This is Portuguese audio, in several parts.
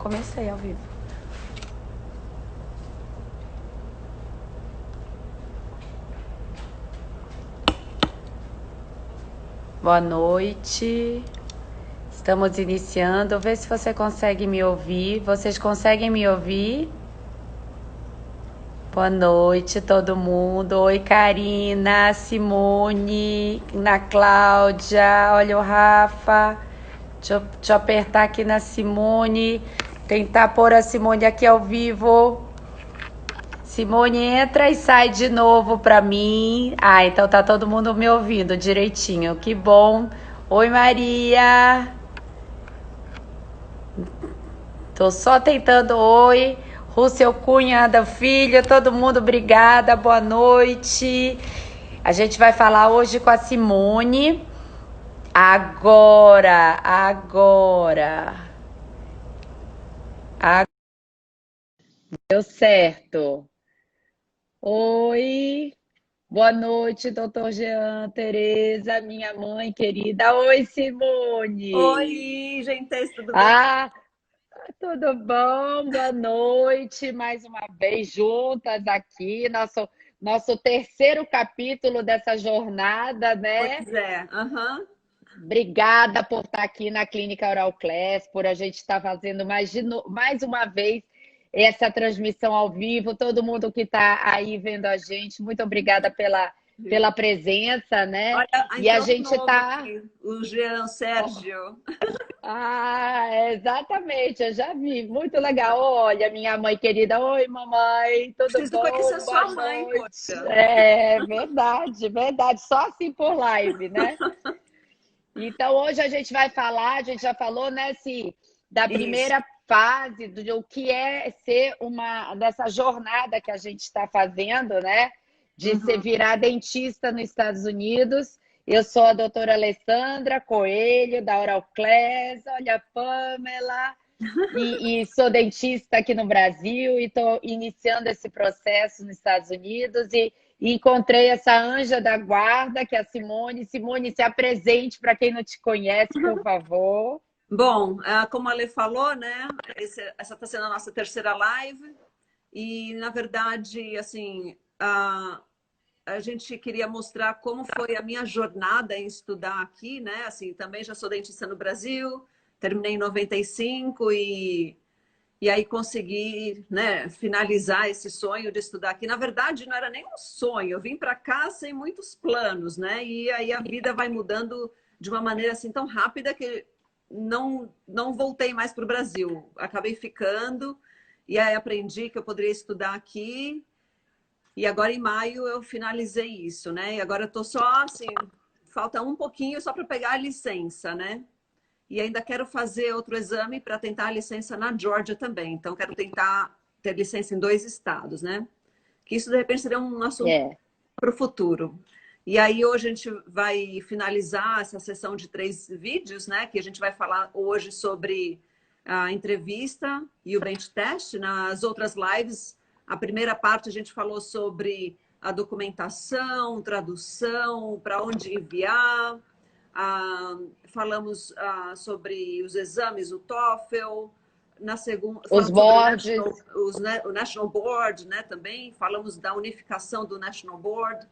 Comecei ao vivo. Boa noite. Estamos iniciando. Vê se você consegue me ouvir. Vocês conseguem me ouvir? Boa noite, todo mundo. Oi, Karina, Simone, Ana Cláudia. Olha o Rafa. Deixa eu apertar aqui na Simone. Tentar pôr a Simone aqui ao vivo. Simone, entra e sai de novo para mim. Ah, então tá todo mundo me ouvindo direitinho. Que bom. Oi, Maria. Tô só tentando oi. Rússio Cunha da Filha, todo mundo, obrigada, boa noite. A gente vai falar hoje com a Simone. Agora. Deu certo. Oi. Boa noite, doutor Jean, Tereza, minha mãe querida. Oi, Simone. Oi, gente, tudo bem? Ah, tudo bom? Boa noite, mais uma vez juntas aqui, nosso terceiro capítulo dessa jornada, né? Pois é, aham. Obrigada por estar aqui na Clínica Oral Class, por a gente estar fazendo mais uma vez essa transmissão ao vivo. Todo mundo que está aí vendo a gente, muito obrigada pela presença, né? Olha, E a entrou um gente novo está. aqui, o Jean Sérgio. Ah, exatamente, eu já vi. Muito legal. Olha, minha mãe querida. Oi, mamãe, tudo Preciso conhecer bom? Boa sua mãe, noite. poxa. É verdade, verdade. Só assim por live, né? Então, hoje a gente vai falar, a gente já falou, né, da Isso. primeira fase, do que é ser dessa jornada que a gente está fazendo, né, de se Uhum. virar dentista nos Estados Unidos. Eu sou a doutora Alessandra Coelho, da Oral Class, olha a Pamela, e sou dentista aqui no Brasil e estou iniciando esse processo nos Estados Unidos e encontrei essa anja da guarda, que é a Simone. Simone, se apresente para quem não te conhece, por favor. Bom, como a Lê falou, né? Essa está sendo a nossa terceira live. E, na verdade, assim, a gente queria mostrar como foi a minha jornada em estudar aqui, né? Assim, também já sou dentista no Brasil, terminei em 95 e aí consegui, né, finalizar esse sonho de estudar aqui. Na verdade, não era nem um sonho, eu vim para cá sem muitos planos, né? E aí a vida vai mudando de uma maneira assim tão rápida que não voltei mais para o Brasil. Acabei ficando e aí aprendi que eu poderia estudar aqui. E agora em maio eu finalizei isso, né? E agora eu tô só assim, falta um pouquinho só para pegar a licença, né? E ainda quero fazer outro exame para tentar a licença na Georgia também. Então, quero tentar ter licença em 2 estados, né? Que isso, de repente, seria um assunto É. para o futuro. E aí, hoje, a gente vai finalizar essa sessão de 3 vídeos, né? Que a gente vai falar hoje sobre a entrevista e o bench test. Nas outras lives, a primeira parte a gente falou sobre a documentação, tradução, para onde enviar, falamos sobre os exames, o TOEFL, na segunda Os falamos sobre bordes. o National Board, né, também falamos da unificação do National Board.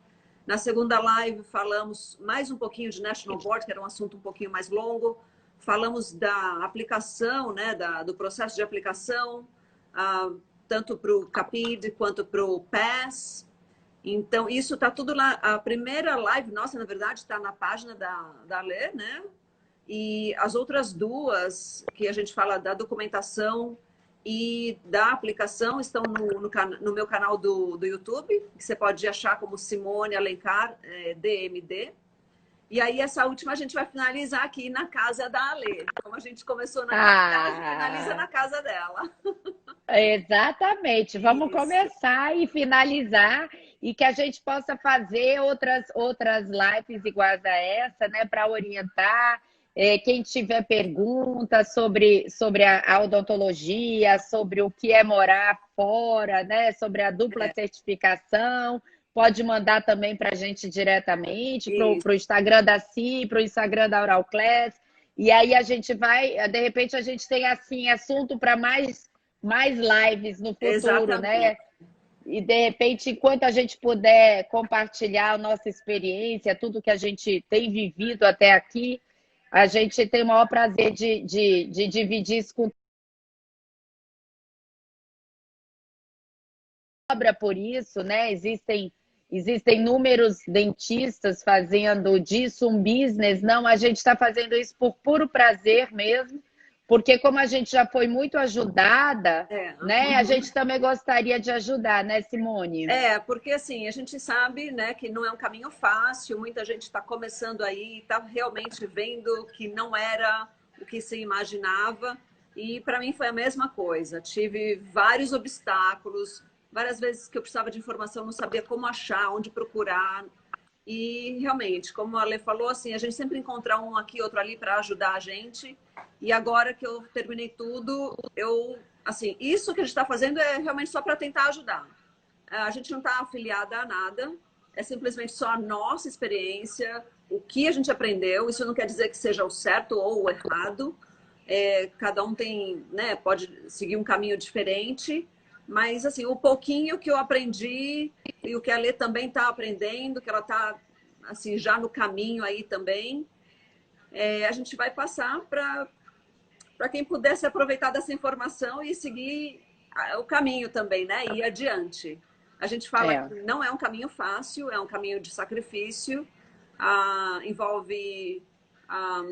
Na segunda live falamos mais um pouquinho de National Board, que era um assunto um pouquinho mais longo. Falamos da aplicação, né, do processo de aplicação, tanto para o CAPID quanto para o PASS. Então, isso está tudo lá. A primeira live nossa, na verdade, está na página da Lê, né? E as outras duas, que a gente fala da documentação e da aplicação, estão no meu canal do YouTube, que você pode achar como Simone Alencar, DMD. E aí, essa última a gente vai finalizar aqui na casa da Alê. Como a gente começou na casa dela, a gente finaliza Ah, na casa dela. exatamente. Vamos Isso. começar e finalizar e que a gente possa fazer outras lives iguais a essa, né, para orientar quem tiver perguntas sobre a odontologia, sobre o que é morar fora, né, sobre a dupla É, certificação. Pode mandar também para a gente diretamente, para o isso. Instagram da CI, para o Instagram da Oral Class. E aí a gente vai, de repente a gente tem assim assunto para mais lives no futuro, Exatamente. né? E de repente, enquanto a gente puder compartilhar a nossa experiência, tudo que a gente tem vivido até aqui, a gente tem o maior prazer de dividir isso com cobra por isso, né? Existem inúmeros dentistas fazendo disso um business. Não, a gente está fazendo isso por puro prazer mesmo, porque como a gente já foi muito ajudada, É, né? A uhum. gente também gostaria de ajudar, né, Simone? Porque assim, a gente sabe, né, que não é um caminho fácil, muita gente está começando aí, está realmente vendo que não era o que se imaginava, e para mim foi a mesma coisa. Tive vários obstáculos, várias vezes que eu precisava de informação, não sabia como achar, onde procurar, e realmente, como a Lê falou, assim, a gente sempre encontra um aqui, outro ali para ajudar a gente, e agora que eu terminei tudo, assim, isso que a gente está fazendo é realmente só para tentar ajudar. A gente não está afiliada a nada, é simplesmente só a nossa experiência, o que a gente aprendeu. Isso não quer dizer que seja o certo ou o errado. Cada um tem, né, pode seguir um caminho diferente, mas assim, o pouquinho que eu aprendi e o que a Lê também está aprendendo, que ela está assim já no caminho aí também, a gente vai passar para quem pudesse aproveitar dessa informação e seguir o caminho também, né? Ir adiante. A gente fala É. que não é um caminho fácil, é um caminho de sacrifício, envolve ah,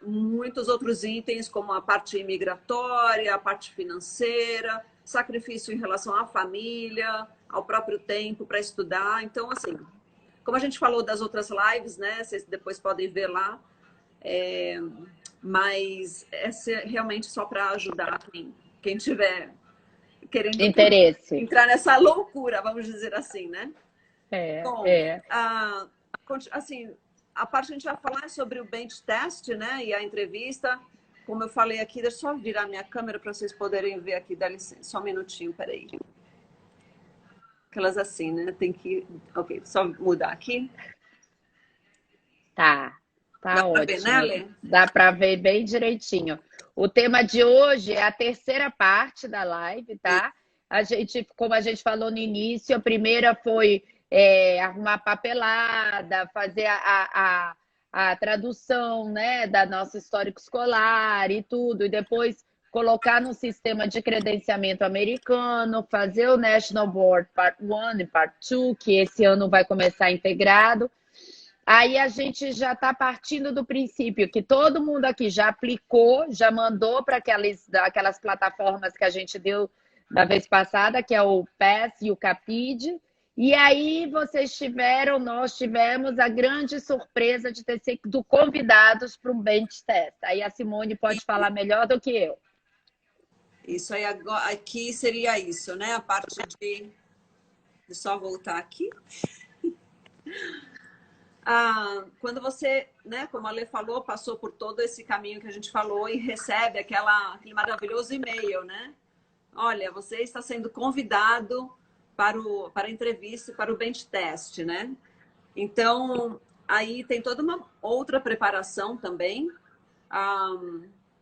muitos outros itens, como a parte migratória, a parte financeira, sacrifício em relação à família, ao próprio tempo para estudar. Então, assim, como a gente falou das outras lives, né? Vocês depois podem ver lá. É, mas essa é realmente só para ajudar quem tiver querendo Interesse. entrar nessa loucura, vamos dizer assim, né? É, Bom, é. assim, a parte que a gente vai falar é sobre o bench test, né? E a entrevista, como eu falei aqui, deixa eu só virar minha câmera para vocês poderem ver aqui, dá licença, só um minutinho, peraí. Aquelas assim, né? Tem que. Ok, só mudar aqui. Tá, Dá tá para ver, né, ótimo. Lê? Dá para ver bem direitinho. O tema de hoje é a terceira parte da live, tá? A gente, como a gente falou no início, a primeira foi arrumar papelada, fazer a tradução, né, da nossa histórico escolar e tudo, e depois colocar no sistema de credenciamento americano, fazer o National Board Part 1 e Part 2, que esse ano vai começar integrado. Aí a gente já está partindo do princípio que todo mundo aqui já aplicou, já mandou para aquelas plataformas que a gente deu da vez passada, que é o PES e o Capid. E aí nós tivemos a grande surpresa de ter sido convidados para um bench test. Aí a Simone pode falar melhor do que eu. Isso aí, aqui seria isso, né? A parte de. Deixa eu só voltar aqui. Quando você, né, como a Lê falou, passou por todo esse caminho que a gente falou e recebe aquele maravilhoso e-mail, né? Olha, você está sendo convidado para a entrevista, para o bench test, né? Então, aí tem toda uma outra preparação também.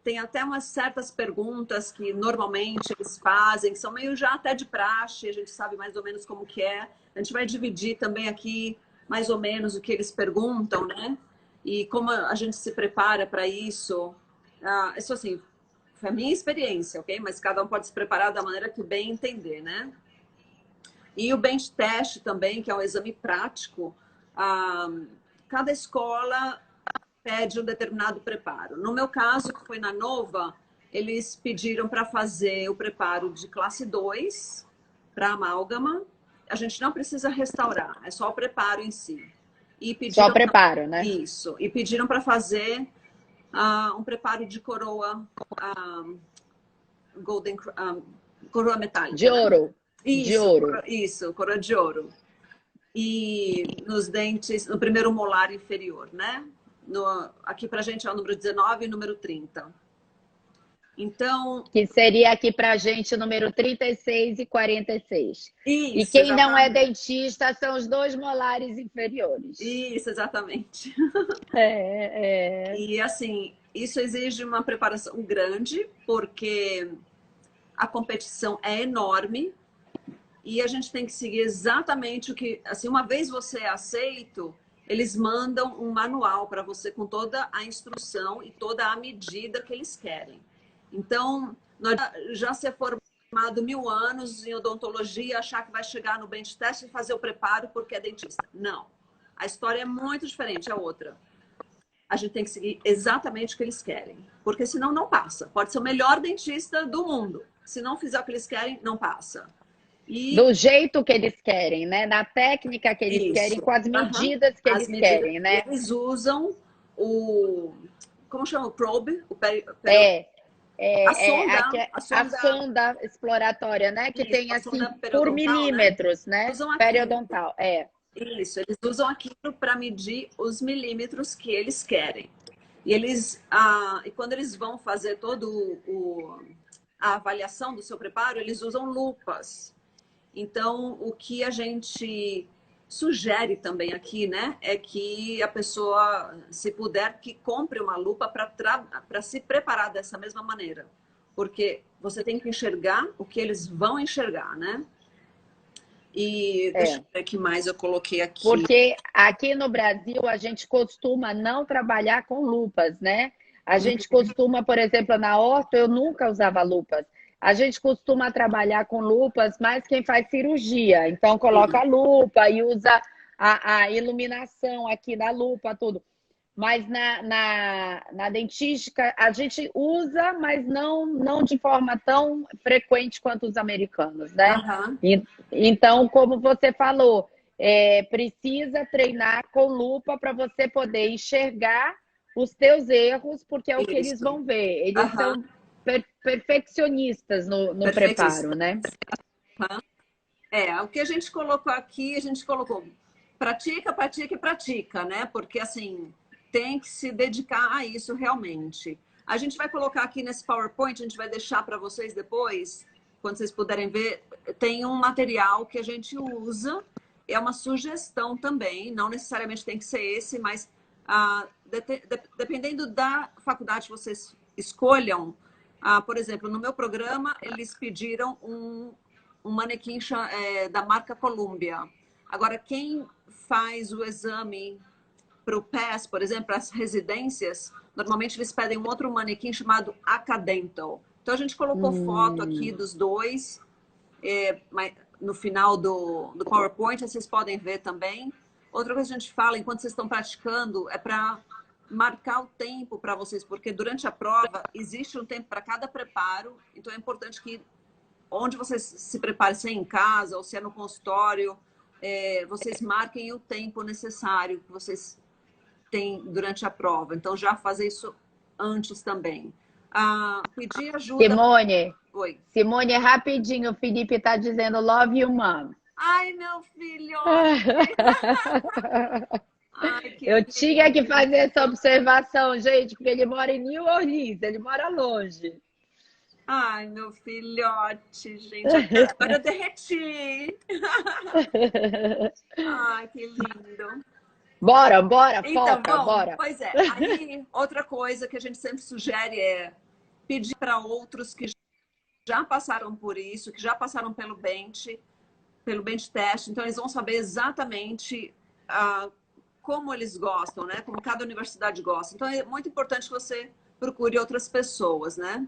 Tem até umas certas perguntas que normalmente eles fazem, que são meio já até de praxe, a gente sabe mais ou menos como que é. A gente vai dividir também aqui mais ou menos o que eles perguntam, né? E como a gente se prepara para isso. Isso assim, foi a minha experiência, ok? Mas cada um pode se preparar da maneira que bem entender, né? E o bench test também, que é um exame prático. Cada escola pede um determinado preparo. No meu caso, que foi na Nova, eles pediram para fazer o preparo de classe 2 para amálgama. A gente não precisa restaurar, é só o preparo em si. E Só pediram preparo, né? isso. E pediram para fazer um preparo de coroa golden, coroa De metálica, né? ouro. De Isso, ouro. isso, coroa de ouro. E nos dentes, no primeiro molar inferior, né? Aqui pra gente é o número 19 e o número 30. Então, Que seria aqui para a gente o número 36 e 46. E isso, quem não é exatamente. dentista são os dois molares inferiores. Isso, exatamente. É, é. E assim, isso exige uma preparação grande, porque a competição é enorme e a gente tem que seguir exatamente o que... Assim, uma vez você é aceito, eles mandam um manual para você com toda a instrução e toda a medida que eles querem. Então, nós já ser formado 1000 anos em odontologia, achar que vai chegar no bench test e fazer o preparo porque é dentista. Não. A história é muito diferente, é outra. A gente tem que seguir exatamente o que eles querem, porque senão não passa. Pode ser o melhor dentista do mundo. Se não fizer o que eles querem, não passa. E Do jeito que eles querem, né? Na técnica que eles querem, isso. com as Aham. medidas que As eles medidas, querem, né? eles usam o... Como chama? O probe? É, A a sonda, sonda exploratória, né? Que isso, tem a assim sonda por periodontal, né? milímetros, né? Usam aquilo. Periodontal, é. Isso, eles usam aquilo para medir os milímetros que eles querem. E e quando eles vão fazer a avaliação do seu preparo, eles usam lupas. Então, o que a gente sugere também aqui, né, é que a pessoa, se puder, que compre uma lupa para se preparar dessa mesma maneira. Porque você tem que enxergar o que eles vão enxergar, né? E deixa eu É. ver o que mais eu coloquei aqui. Porque aqui no Brasil a gente costuma não trabalhar com lupas, né? A gente costuma, por exemplo, na orto eu nunca usava lupas. A gente costuma trabalhar com lupas, mas quem faz cirurgia. Então coloca a lupa e usa a iluminação aqui da lupa, tudo. Mas na dentística a gente usa, mas não de forma tão frequente quanto os americanos, né? Aham, Então, como você falou, precisa treinar com lupa para você poder enxergar os teus erros, porque é o que eles isso. vão ver. Eles Aham, são perfeccionistas no perfeição. preparo, né? O que a gente colocou aqui, a gente colocou pratica, pratica e pratica, né? Porque assim, tem que se dedicar a isso realmente. A gente vai colocar aqui nesse PowerPoint, a gente vai deixar para vocês depois, quando vocês puderem ver, tem um material que a gente usa, é uma sugestão também, não necessariamente tem que ser esse, mas dependendo da faculdade que vocês escolham, por exemplo, no meu programa, eles pediram um manequim da marca Columbia. Agora, quem faz o exame para o PES, por exemplo, para as residências, normalmente eles pedem um outro manequim chamado Acadental. Então, a gente colocou foto aqui dos dois no final do PowerPoint, vocês podem ver também. Outra coisa que a gente fala, enquanto vocês estão praticando, é para marcar o tempo para vocês, porque durante a prova existe um tempo para cada preparo, então é importante que onde vocês se preparem, se é em casa ou se é no consultório, vocês marquem o tempo necessário que vocês têm durante a prova. Então, já fazer isso antes também. Pedir ajuda... Simone, Oi. Simone, rapidinho, o Felipe está dizendo love you, mom. Ai, meu filho! Ai, que Eu tinha que lindo! fazer essa observação, gente, porque ele mora em New Orleans, ele mora longe. Ai, meu filhote, gente. Agora eu derreti. Ai, que lindo. Bora, Então, foca, bom, bora. pois é. Aí, outra coisa que a gente sempre sugere é pedir para outros que já passaram por isso, que já passaram pelo bench test. Então, eles vão saber exatamente como eles gostam, né? Como cada universidade gosta. Então, é muito importante que você procure outras pessoas, né?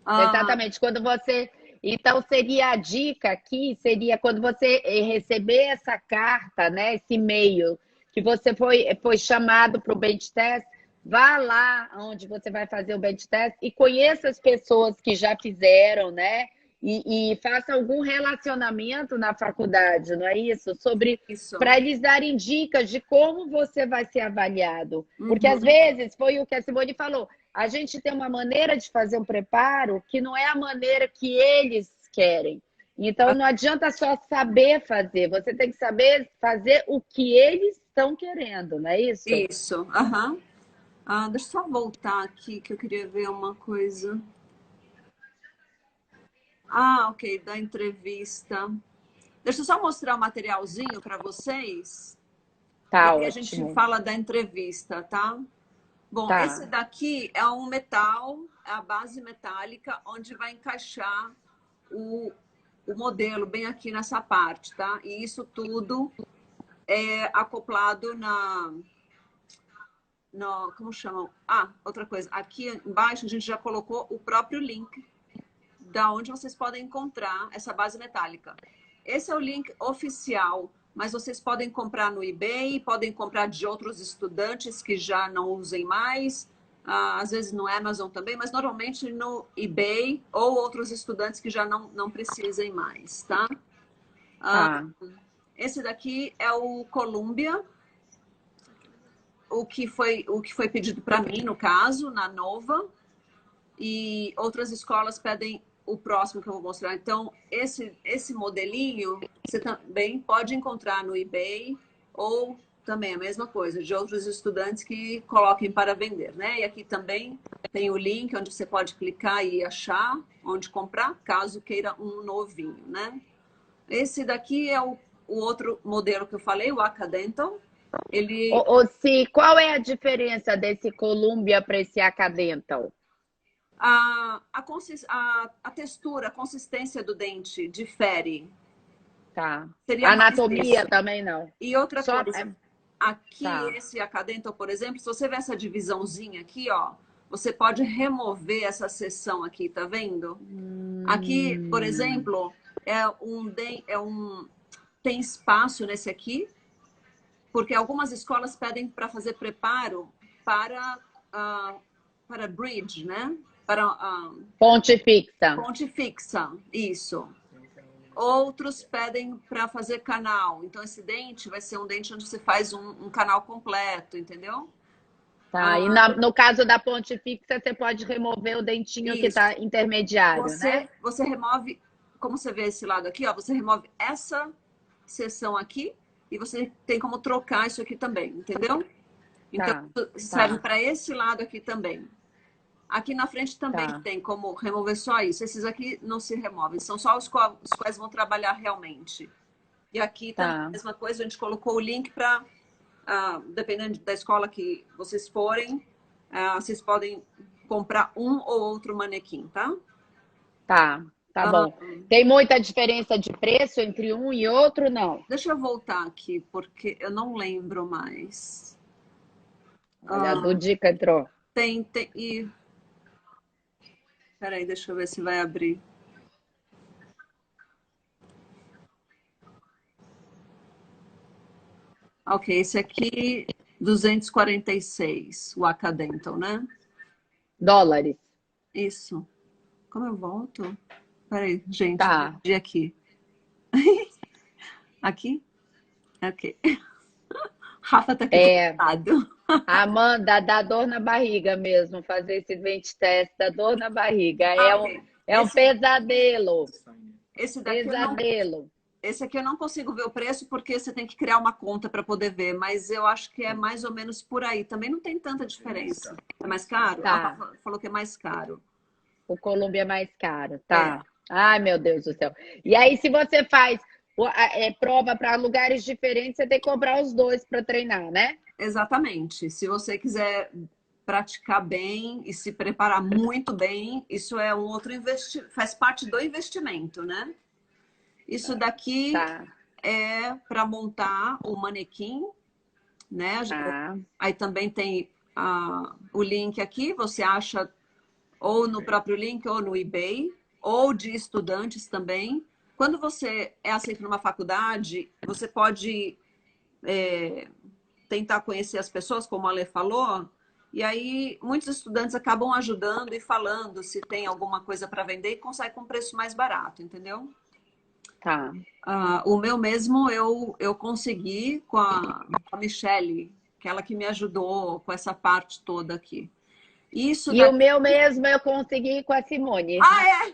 Exatamente. Quando você. Então, seria a dica aqui, seria quando você receber essa carta, né? Esse e-mail, que você foi chamado para o bench test, vá lá onde você vai fazer o bench test e conheça as pessoas que já fizeram, né? E faça algum relacionamento na faculdade, não é isso? Isso. Para eles darem dicas de como você vai ser avaliado. Porque às Uhum. vezes foi o que a Simone falou. A gente tem uma maneira de fazer um preparo que não é a maneira que eles querem. Então, não adianta só saber fazer, você tem que saber fazer o que eles estão querendo, não é isso? Isso. Uhum. Deixa eu só voltar aqui, que eu queria ver uma coisa. Ok, da entrevista. Deixa eu só mostrar o materialzinho para vocês. E Tá aí a gente ótimo. fala da entrevista, tá? Bom, esse Tá. daqui é um metal, é a base metálica, onde vai encaixar o, o modelo bem aqui nessa parte, tá? E isso tudo é acoplado como chamam? Ah, outra coisa. Aqui embaixo a gente já colocou o próprio link da onde vocês podem encontrar essa base metálica. Esse é o link oficial, mas vocês podem comprar no eBay, podem comprar de outros estudantes que já não usem mais, às vezes no Amazon também, mas normalmente no eBay ou outros estudantes que já não precisem mais, tá? Tá. Esse daqui é o Columbia, o que foi pedido para mim, no caso, na Nova, e outras escolas pedem o próximo que eu vou mostrar. Então, esse modelinho você também pode encontrar no eBay ou também a mesma coisa, de outros estudantes que coloquem para vender, né? E aqui também tem o link onde você pode clicar e achar onde comprar, caso queira um novinho, né? Esse daqui é o outro modelo que eu falei, o Acadental. Ele Si, qual é a diferença desse Columbia para esse Acadental? a textura, a consistência do dente difere. Tá. Seria A mais anatomia isso. também não. E outra Só. coisa, aqui, Tá. esse Acadental, por exemplo, se você ver essa divisãozinha aqui, ó, você pode remover essa seção aqui, tá vendo? Aqui, por Hum, exemplo, tem espaço nesse aqui, porque algumas escolas pedem para fazer preparo para, para bridge, né? Para ponte fixa. ponte fixa, isso. Outros pedem para fazer canal. Então, esse dente vai ser um dente onde você faz um canal completo, entendeu? Tá. E Ah, no caso da ponte fixa, você pode remover o dentinho que isso. está intermediário, né? Você remove, como você vê esse lado aqui, ó, você remove essa seção aqui e você tem como trocar isso aqui também, entendeu? Então, Tá, serve tá, para esse lado aqui também. Aqui na frente também tá, tem como remover só isso. Esses aqui não se removem, são só os quais vão trabalhar realmente. E aqui também a tá, mesma coisa, a gente colocou o link para, dependendo da escola que vocês forem, vocês podem comprar um ou outro manequim, tá? tá, tá Ah, bom. Tem muita diferença de preço entre um e outro, não? deixa eu voltar aqui, porque eu não lembro mais. Olha, a do Ah, Dica entrou. e... Peraí, deixa eu ver se vai abrir. Ok, esse aqui, 246, o Acadental, né? Dólares. Isso. Como eu volto? Peraí, gente, Tá. perdi aqui. Aqui? Ok. Rafa tá aqui do É, lado. Amanda, dá dor na barriga mesmo, fazer esse dente teste, dá dor na barriga. Ok. É um pesadelo, Esse daqui eu não, pesadelo. esse aqui eu não consigo ver o preço porque você tem que criar uma conta para poder ver, mas eu acho que é mais ou menos por aí. Também não tem tanta diferença. É mais caro? A Tá, Rafa falou que é mais caro. o Colômbia é mais caro, É, tá. Ai, meu Deus do céu. E aí, se você faz prova para lugares diferentes, você tem que comprar os dois para treinar, né? exatamente. Se você quiser praticar bem e se preparar muito bem, isso é um outro investimento, faz parte do investimento, né? Isso daqui Tá, é para montar o manequim, né? tá, Aí também tem o link aqui, você acha ou no próprio link ou no eBay, ou de estudantes também. Quando você é aceito numa faculdade, você pode tentar conhecer as pessoas, como a Lê falou, e aí muitos estudantes acabam ajudando e falando se tem alguma coisa para vender e consegue com um preço mais barato, entendeu? tá. O meu mesmo eu consegui com a Michelle, que ela que me ajudou com essa parte toda aqui. Isso E o daqui. meu mesmo eu consegui com a Simone. Ah, é!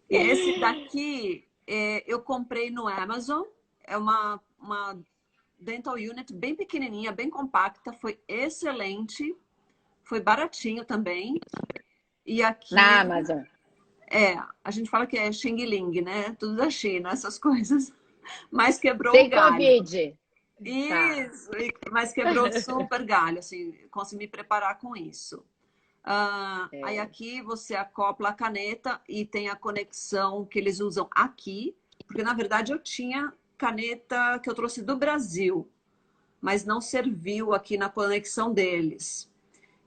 É verdade. Esse daqui eu comprei no Amazon. É uma dental unit bem pequenininha, bem compacta. Foi excelente. Foi baratinho também. E Na aqui, Amazon. a gente fala que é Xing Ling, né? Tudo da China, essas coisas. Mas quebrou o Sem galho. Covid. Tá. Isso, mas quebrou super galho, assim, consegui me preparar com isso. Aí É. aqui você acopla a caneta e tem a conexão que eles usam aqui, porque na verdade eu tinha caneta que eu trouxe do Brasil, mas não serviu aqui na conexão deles.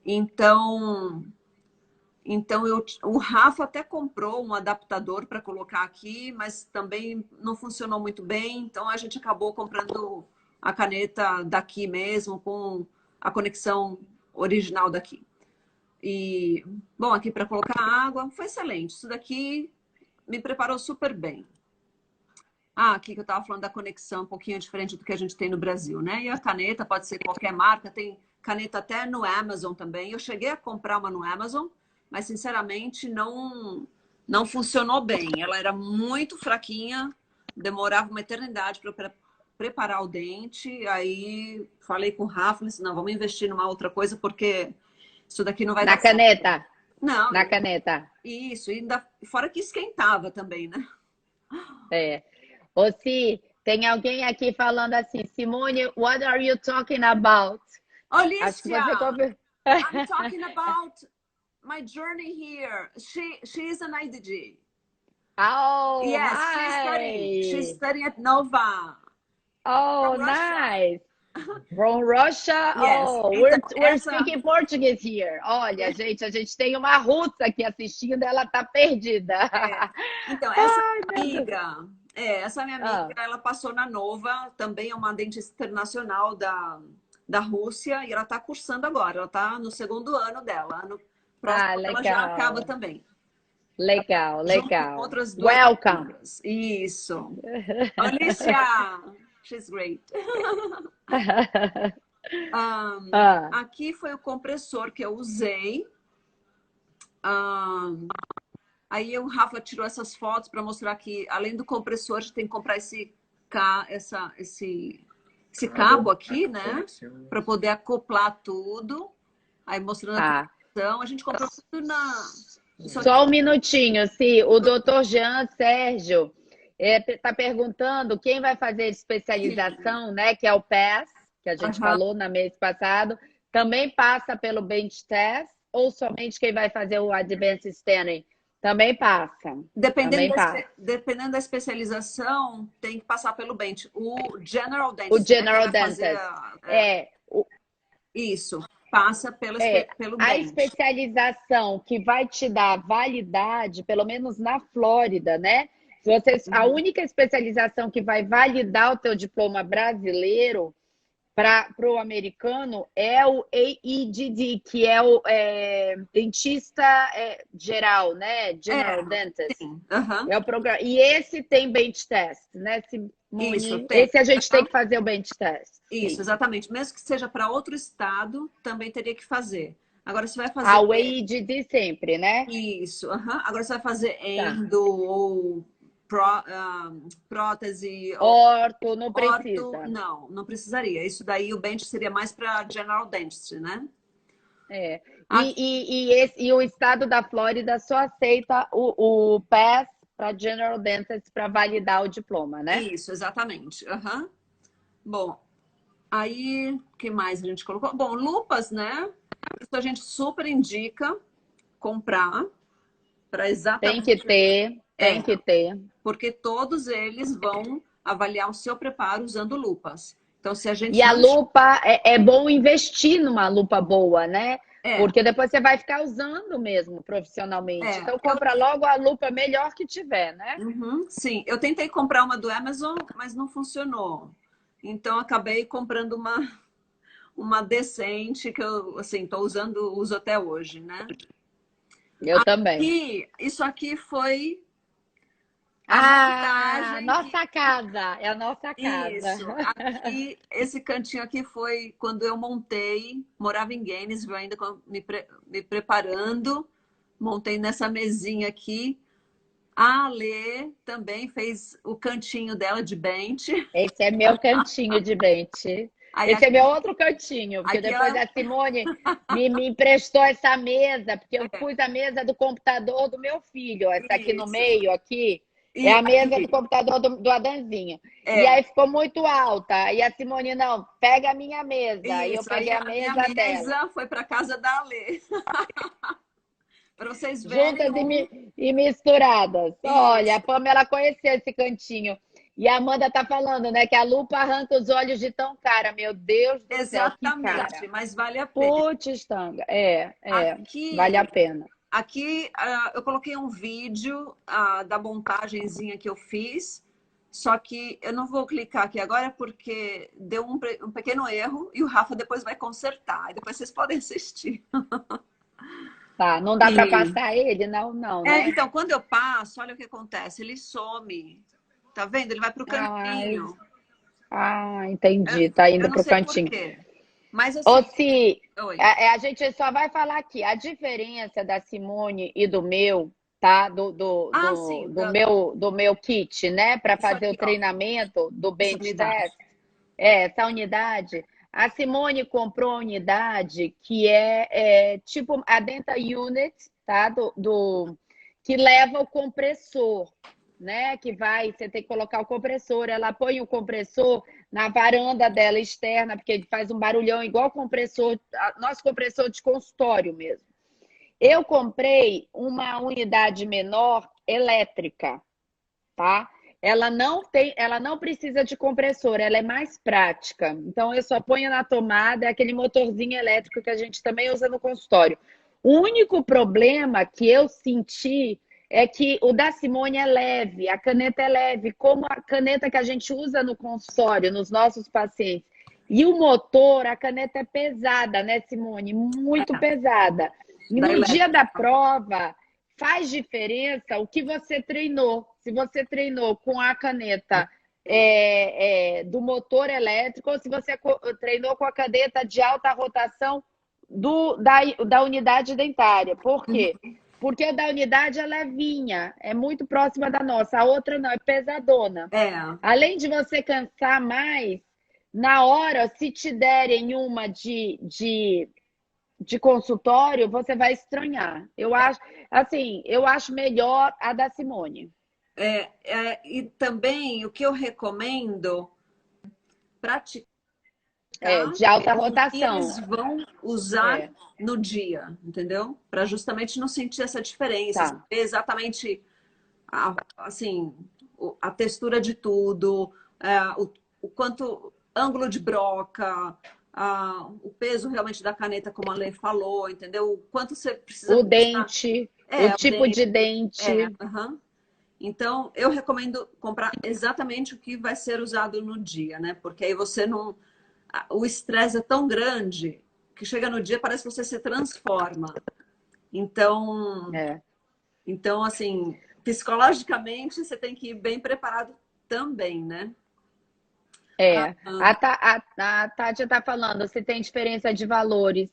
Então, o Rafa até comprou um adaptador para colocar aqui, mas também não funcionou muito bem. Então a gente acabou comprando a caneta daqui mesmo, com a conexão original daqui. E, bom, aqui para colocar água, foi excelente. Isso daqui me preparou super bem. Aqui que eu estava falando da conexão, um pouquinho diferente do que a gente tem no Brasil, né? E a caneta pode ser qualquer marca, tem caneta até no Amazon também. Eu cheguei a comprar uma no Amazon, mas sinceramente não funcionou bem. Ela era muito fraquinha, demorava uma eternidade para preparar o dente. Aí falei com o Rafa, disse, não, vamos investir numa outra coisa, porque isso daqui não vai Na dar certo. caneta. Não, Na caneta. isso, e ainda, fora que esquentava também, né? É. Ô, Si, tem alguém aqui falando assim, Simone, what are you talking about? Acho que você Alicia, conver- I'm talking about my journey here. She is an IDG. Oh, Yes, she's studying. She's hi. studying at Nova Oh, from Russia. nice. From Russia? Yes. Oh, Então, we're speaking Portuguese here. Olha, gente, a gente tem uma russa aqui assistindo, ela tá perdida. então essa Ai, meu Deus. amiga, essa minha amiga, Ah, ela passou na Nova, também é uma dentista internacional da Rússia, e ela está cursando agora. Ela está no segundo ano dela. No próximo ela já acaba legal. também. Legal, Junto com legal. outras duas Welcome. amigas. Isso. Alicia, she's great. Ah, Aqui foi o compressor que eu usei. Aí o Rafa tirou essas fotos para mostrar que, além do compressor, a gente tem que comprar esse cabo aqui, né? Para poder acoplar tudo. Aí mostrando a tá. conexão. A gente comprou tudo na. Só um minutinho, se o doutor Jean Sérgio está perguntando quem vai fazer especialização, né? Que é o PAS, que a gente falou na mês passado, também passa pelo bench test ou somente quem vai fazer o advanced standing? Também passa. Também passa. Dependendo da especialização, tem que passar pelo bench. O General O Dentist, né, que General vai fazer Dentist. É, isso, passa pelo a bench. especialização que vai te dar validade, pelo menos na Flórida, né? A única especialização que vai validar o teu diploma brasileiro para o americano é o AEDD, que é o dentista geral, né? General Dentist. Sim. É o programa. E esse tem bench test, né, Simone? Isso, tem. Esse a gente tem que fazer o bench test. Isso, Sim. exatamente. Mesmo que seja para outro estado, também teria que fazer. Agora você vai fazer. A AEDD sempre, né? Isso. Agora você vai fazer Tá. endo ou prótese. Orto, não precisa. Não precisaria. Isso daí o bench seria mais para general dentistry, né? É. E o estado da Flórida só aceita o PAS para General Dentist para validar o diploma, né? Isso, exatamente. Bom, aí, o que mais a gente colocou? Bom, lupas, né? Isso a gente super indica comprar para exatamente... Tem que ter. Porque todos eles vão avaliar o seu preparo usando lupas. Então, se a gente E a lupa, é bom investir numa lupa boa, né? Porque depois você vai ficar usando mesmo profissionalmente. Então, compra logo a lupa melhor que tiver, né? Sim, eu tentei comprar uma do Amazon, mas não funcionou. Então, acabei comprando uma decente que eu, assim, uso até hoje, né? Eu também. Isso aqui foi nossa casa, é a nossa casa. Isso, aqui, esse cantinho aqui foi quando eu morava em Gainesville ainda me preparando, montei nessa mesinha aqui. A Lê também fez o cantinho dela de bench. Esse é meu cantinho de bench. Esse é meu outro cantinho, porque depois a Simone me emprestou essa mesa, porque eu pus a mesa do computador do meu filho, essa aqui no meio, aqui. É E a mesa do aqui, computador do Adanzinho. E é, aí ficou muito alta. E a Simone, não, pega a minha mesa. E eu isso. Aí peguei a a minha mesa dela. mesa foi para casa da Alê. Para vocês verem Juntas e misturadas. Olha, a isso. Pamela conheceu esse cantinho. E a Amanda tá falando, né, que a lupa arranca os olhos de tão cara. Meu Deus do céu, que cara. Exatamente, mas vale a pena. Putz, tanga. Vale a Aqui, pena. aqui eu coloquei um vídeo da montagenzinha que eu fiz, só que eu não vou clicar aqui agora porque deu um pequeno erro e o Rafa depois vai consertar. E depois vocês podem assistir. Tá, não dá para E, passar ele? Não, não, né? então, quando eu passo, olha o que acontece, ele some. Tá vendo? Ele vai para o Ai, cantinho. Eu, entendi. Tá eu indo não pro sei por cantinho. quê. Mas Ou assim, se oi. a gente só vai falar aqui, a diferença da Simone e do meu, tá? Ah, sim, Do meu kit, né? Para isso fazer o aqui, ó. treinamento do Essa bench unidade. test, essa unidade. A Simone comprou a unidade que é tipo a Denta Unit, tá? Que leva o compressor, né? Que vai, você tem que colocar o compressor. Ela põe o compressor na varanda dela externa, porque ele faz um barulhão igual compressor, nosso compressor de consultório mesmo. Eu comprei uma unidade menor elétrica, tá? Ela não precisa de compressor, ela é mais prática. Então eu só ponho na tomada, é aquele motorzinho elétrico que a gente também usa no consultório. O único problema que eu senti é que o da Simone é leve, a caneta é leve, como a caneta que a gente usa no consultório, nos nossos pacientes. E o motor, a caneta é pesada, né, Simone? Muito pesada. E Da no dia da elétrica. prova, faz diferença o que você treinou. Se você treinou com a caneta do motor elétrico ou se você treinou com a caneta de alta rotação da unidade dentária. Por quê? Porque a da unidade é levinha, é muito próxima da nossa. A outra não, é pesadona. É, Além de você cansar mais, na hora, se te derem uma de consultório, você vai estranhar. Eu acho melhor a da Simone. e também o que eu recomendo praticar De alta com o que eles rotação. vão usar É, no dia, entendeu? Para justamente não sentir essa diferença, saber tá. exatamente assim, a textura de tudo, o quanto ângulo de broca, o peso realmente da caneta, como a Lei falou, entendeu? O quanto você precisa O prestar. dente, o O tipo de dente. aham. Então, eu recomendo comprar exatamente o que vai ser usado no dia, né? Porque aí você não. O estresse é tão grande que chega no dia parece que você se transforma. Então, É. assim, psicologicamente você tem que ir bem preparado também, né? É, a Tati está falando, se tem diferença de valores.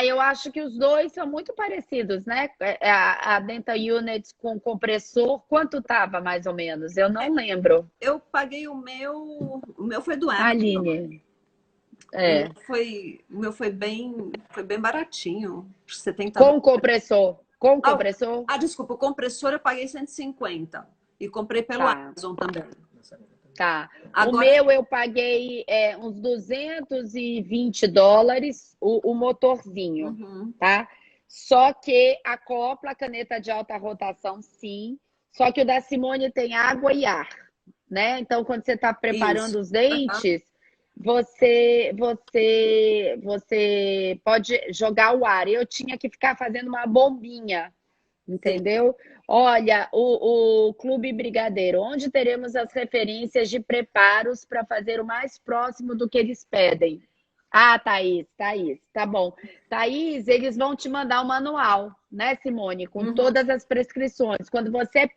Eu acho que os dois são muito parecidos, né? A Denta Unit com compressor, quanto tava mais ou menos? Eu não lembro. Eu paguei o meu foi do Amazon. Aline, é, O meu foi bem baratinho, com US$ 70. compressor, com compressor? Desculpa, o compressor eu paguei 150 e comprei pelo Tá, Amazon também. tá. O Agora, meu eu paguei uns US$ 220, o motorzinho, uhum, tá? Só que acopla a caneta de alta rotação, sim. Só que o da Simone tem água e ar, né? Então, quando você está isso. preparando os dentes, você pode jogar o ar. Eu tinha que ficar fazendo uma bombinha, Sim, entendeu? Olha, o Clube Brigadeiro, onde teremos as referências de preparos para fazer o mais próximo do que eles pedem. Thaís, tá bom. Thaís, eles vão te mandar um manual, né, Simone, com uhum, todas as prescrições. Quando você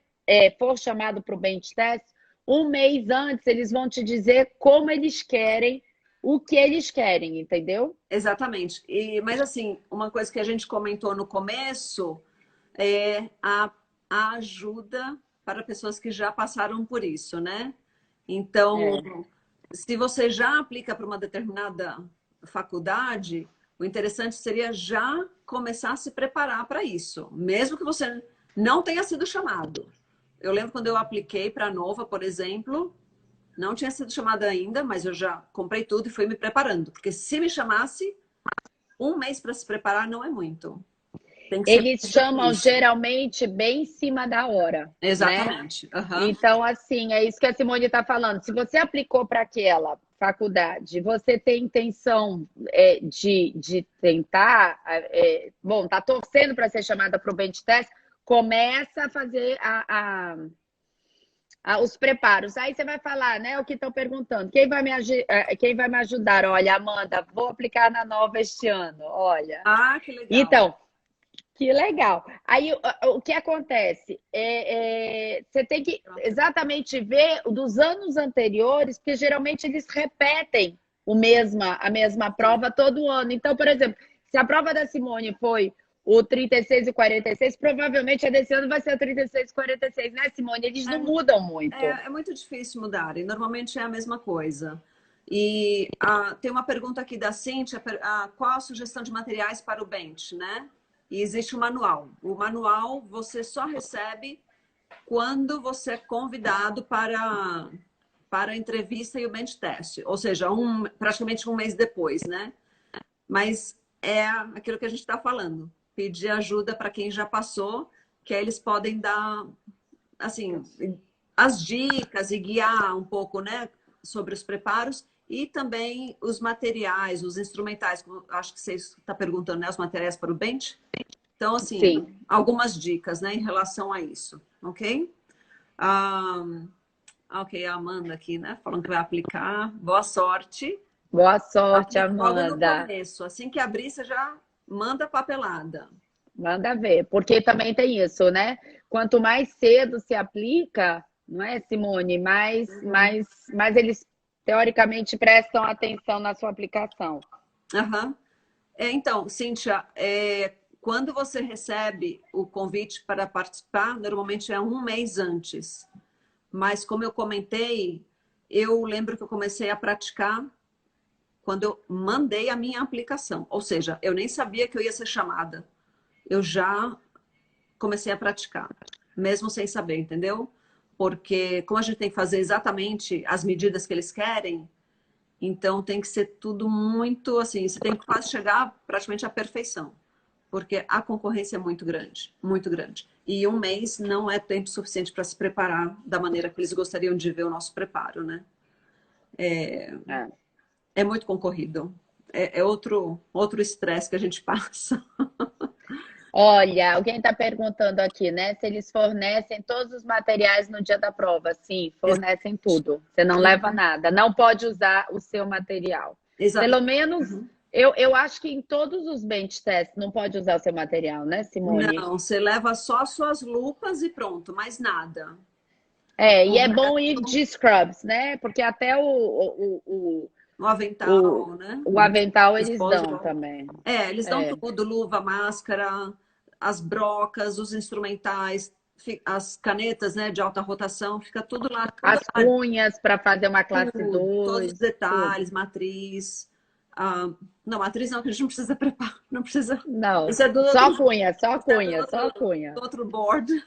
for chamado para o bench test, um mês antes eles vão te dizer como eles querem, o que eles querem, entendeu? exatamente. Mas assim, uma coisa que a gente comentou no começo é a ajuda para pessoas que já passaram por isso, né? Então, É, se você já aplica para uma determinada faculdade, o interessante seria já começar a se preparar para isso, mesmo que você não tenha sido chamado. Eu lembro quando eu apliquei para a Nova, por exemplo, não tinha sido chamada ainda, mas eu já comprei tudo e fui me preparando. Porque se me chamasse, um mês para se preparar não é muito. Tem que ser Eles desde o chamam início. geralmente bem em cima da hora, né? Exatamente. Aham. Então, assim, é isso que a Simone está falando. Se você aplicou para aquela faculdade, você tem intenção de tentar, bom, tá torcendo para ser chamada para o bench test, começa a fazer os preparos. Aí você vai falar, né? O que estão perguntando. Quem vai me ajudar? Olha, Amanda, vou aplicar na Nova este ano. Olha. Ah, que legal. Então, que legal. Aí o que acontece? Você tem que exatamente ver dos anos anteriores, porque geralmente eles repetem a mesma prova todo ano. Então, por exemplo, se a prova da Simone foi o 36 e 46, provavelmente a desse ano vai ser o 36 e 46, né, Simone? Eles não mudam muito. É muito difícil mudar, e normalmente é a mesma coisa. E tem uma pergunta aqui da Cíntia, qual a sugestão de materiais para o bench, né? E existe o manual. O manual você só recebe quando você é convidado para a entrevista e o bench test. Ou seja, praticamente um mês depois, né? Mas é aquilo que a gente está falando. Pedir ajuda para quem já passou, que aí eles podem dar, assim, as dicas e guiar um pouco, né? Sobre os preparos e também os materiais, os instrumentais. Acho que você está perguntando, né? Os materiais para o bench. Então, assim, Sim. Algumas dicas, né, em relação a isso, ok? Ok, a Amanda aqui, né, falando que vai aplicar. Boa sorte. Boa sorte, Aplique logo no Amanda. começo. Assim que abrir, você já manda a papelada. Manda ver, porque também tem isso, né? Quanto mais cedo se aplica, não é, Simone? Mais eles, teoricamente, prestam atenção na sua aplicação. Uhum. Então, Cíntia, quando você recebe o convite para participar, normalmente é um mês antes. Mas, como eu comentei, eu lembro que eu comecei a praticar quando eu mandei a minha aplicação. Ou seja, eu nem sabia que eu ia ser chamada. Eu já comecei a praticar, mesmo sem saber, entendeu? Porque como a gente tem que fazer exatamente as medidas que eles querem, então tem que ser tudo muito assim, você tem que quase chegar praticamente à perfeição, porque a concorrência é muito grande, muito grande. E um mês não é tempo suficiente para se preparar da maneira que eles gostariam de ver o nosso preparo, né? É muito concorrido. É outro estresse que a gente passa. Olha, alguém está perguntando aqui, né? Se eles fornecem todos os materiais no dia da prova. Sim, fornecem tudo. Você não leva nada. Não pode usar o seu material. Exatamente. Pelo menos, eu acho que em todos os bench tests não pode usar o seu material, né, Simone? Não, você leva só suas lupas e pronto, mais nada. E é bom ir de scrubs, né? Porque até o avental, né? O avental eles dão também. Eles dão tudo, luva, máscara, as brocas, os instrumentais, as canetas, né, de alta rotação, fica tudo lá. As cunhas para fazer uma classe 2. Todos os detalhes, matriz. Não, matriz não, que a gente não precisa preparar, não precisa. Não, isso é só cunha, só cunha, só cunha. Do outro board.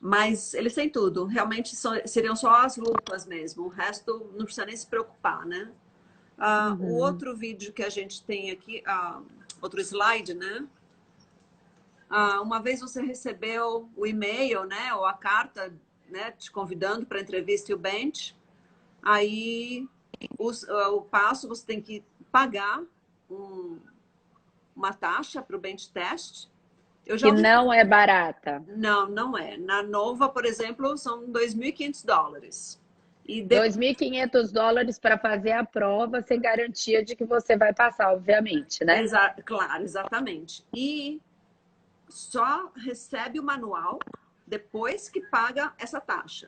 Mas eles têm tudo. Realmente seriam só as lupas mesmo. O resto não precisa nem se preocupar, né? O outro vídeo que a gente tem aqui, outro slide, né? Uma vez você recebeu o e-mail, né? Ou a carta, né? Te convidando para a entrevista e o bench. Aí, o passo, você tem que pagar uma taxa para o bench test. Que não é barata. Não, não é. Na Nova, por exemplo, são $2.500. $2.500 para fazer a prova sem garantia de que você vai passar, obviamente, né? Claro, exatamente. E só recebe o manual depois que paga essa taxa.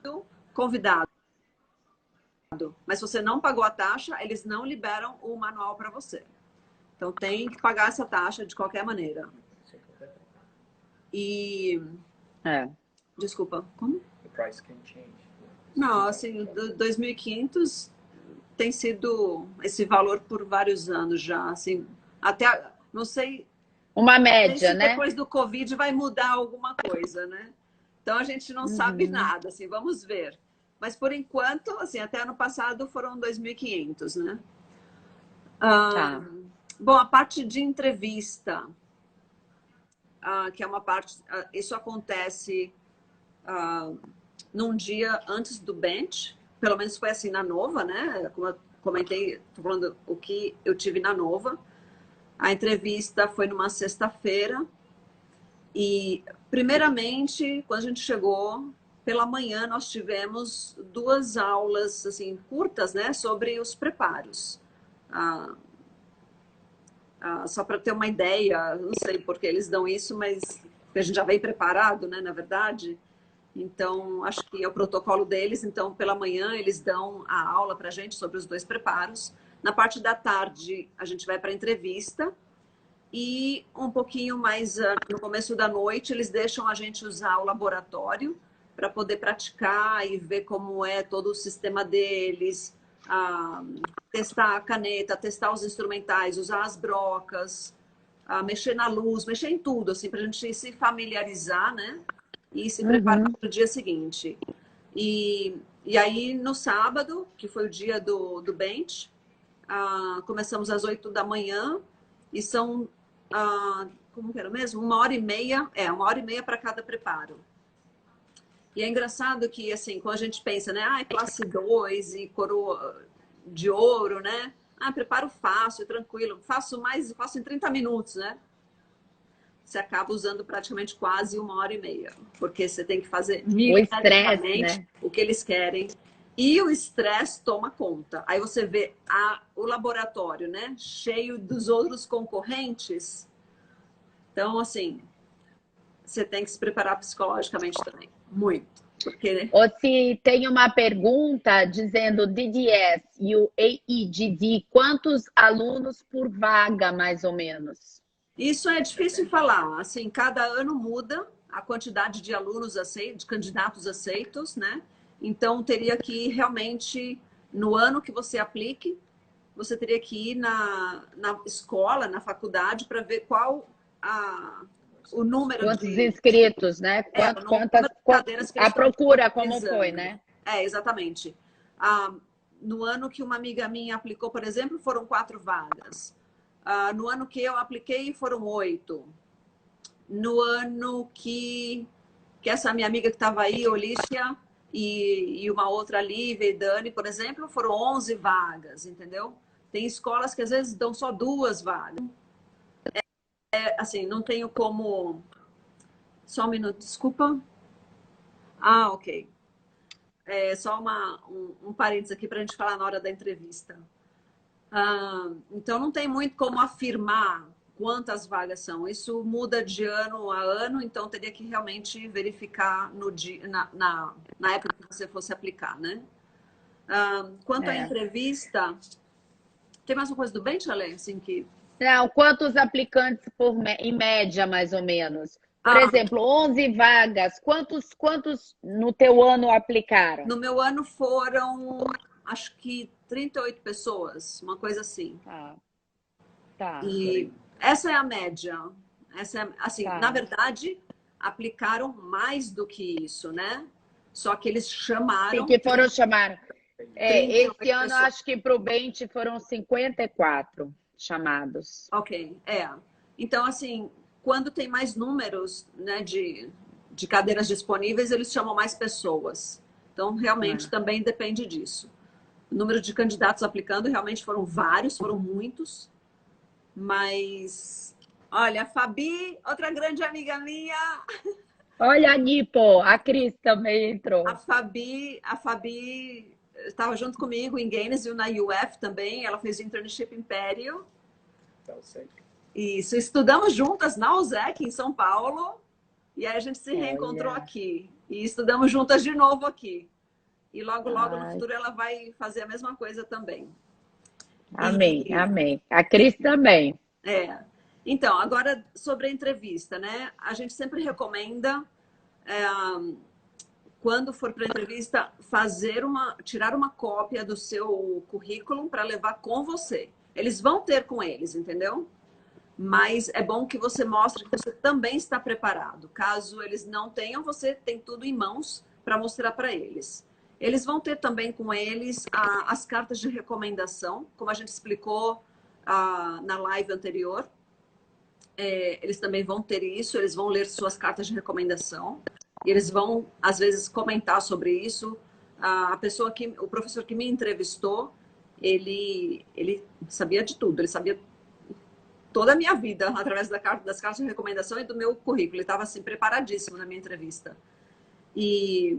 Convidado. Mas se você não pagou a taxa, eles não liberam o manual para você. Então tem que pagar essa taxa de qualquer maneira. E... Desculpa, como? The price can change. Não, assim, 2.500 tem sido esse valor por vários anos já, assim, até, não sei... Uma média, né? Depois do Covid vai mudar alguma coisa, né? Então a gente não sabe nada, assim, vamos ver. Mas por enquanto, assim, até ano passado foram 2.500, né? Tá. Bom, a parte de entrevista, que é uma parte, isso acontece num dia antes do bench, pelo menos foi assim na Nova, né? Como eu comentei, tô falando o que eu tive na Nova. A entrevista foi numa sexta-feira e, primeiramente, quando a gente chegou, pela manhã nós tivemos 2 aulas assim curtas, né, sobre os preparos. Só para ter uma ideia, não sei por que eles dão isso, mas a gente já vem preparado, né, na verdade. Então, acho que é o protocolo deles. Então, pela manhã, eles dão a aula para a gente sobre os 2 preparos. Na parte da tarde, a gente vai para a entrevista. E um pouquinho mais no começo da noite, eles deixam a gente usar o laboratório para poder praticar e ver como é todo o sistema deles, testar a caneta, testar os instrumentais, usar as brocas, mexer na luz, mexer em tudo, assim, para a gente se familiarizar, né? E se preparar para o dia seguinte. E aí, no sábado, que foi o dia do bench, começamos às 8 da manhã e são, como que era mesmo? 1h30, 1h30 para cada preparo. E é engraçado que, assim, quando a gente pensa, né, classe 2 e coroa de ouro, né? Preparo fácil, tranquilo, faço em 30 minutos, né? Você acaba usando praticamente quase 1h30, porque você tem que fazer O estresse, milimetricamente né? o que eles querem. E o estresse toma conta. Aí você vê o laboratório, né, cheio dos outros concorrentes. Então, assim, você tem que se preparar psicologicamente também. Muito. Porque Ou se tem uma pergunta dizendo DDS e o AEDD, quantos alunos por vaga, mais ou menos? isso é difícil falar. Assim, cada ano muda a quantidade de alunos aceitos, de candidatos aceitos, né? Então, teria que ir realmente, no ano que você aplique, você teria que ir na escola, na faculdade, para ver qual o número Quantos de... inscritos, né? o número de cadeiras que eles A estão procura, como foi, disponibilizando. né? Exatamente. No ano que uma amiga minha aplicou, por exemplo, foram 4 vagas. No ano que eu apliquei, foram 8. No ano que essa minha amiga que estava aí, Olícia, e uma outra, Lívia e Dani, por exemplo, foram 11 vagas, entendeu? Tem escolas que às vezes dão só 2 vagas. Assim, não tenho como... Só um minuto, desculpa. Ok. Só um parênteses aqui para a gente falar na hora da entrevista. Então, não tem muito como afirmar quantas vagas são. Isso muda de ano a ano, então teria que realmente verificar no dia, na época que você fosse aplicar, né? Quanto à entrevista, tem mais uma coisa do bench, Ale? Assim que... Não, quantos aplicantes em média, mais ou menos? Por exemplo, 11 vagas, quantos no teu ano aplicaram? No meu ano foram, acho que 38 pessoas, uma coisa assim. Tá. E essa é a média. Assim, na verdade, aplicaram mais do que isso, né? Só que eles chamaram... Sim, que foram chamar. Esse ano, pessoas. acho que para o Bench foram 54 chamados. Ok, Então, assim, quando tem mais números, né, de cadeiras disponíveis, eles chamam mais pessoas. Então, realmente, também depende disso. O número de candidatos aplicando realmente foram vários, foram muitos. Mas, olha, a Fabi, outra grande amiga minha. Olha a Nipo, a Cris também entrou. A Fabi estava junto comigo em Gainesville, na UF também. Ela fez internship Império. Isso, estudamos juntas na USEC, em São Paulo. E aí a gente se reencontrou aqui. E estudamos juntas de novo aqui. E logo no futuro ela vai fazer a mesma coisa também. Amém, amém. A Cris também. Então, agora sobre a entrevista, né? A gente sempre recomenda, quando for para a entrevista, tirar uma cópia do seu currículo para levar com você. Eles vão ter com eles, entendeu? mas é bom que você mostre que você também está preparado. Caso eles não tenham, você tem tudo em mãos para mostrar para eles. Eles vão ter também com eles as cartas de recomendação, como a gente explicou na live anterior. Eles também vão ter isso, eles vão ler suas cartas de recomendação, e eles vão, às vezes, comentar sobre isso. O professor que me entrevistou, ele sabia de tudo, ele sabia toda a minha vida, através das cartas de recomendação e do meu currículo. Ele estava assim, preparadíssimo na minha entrevista. E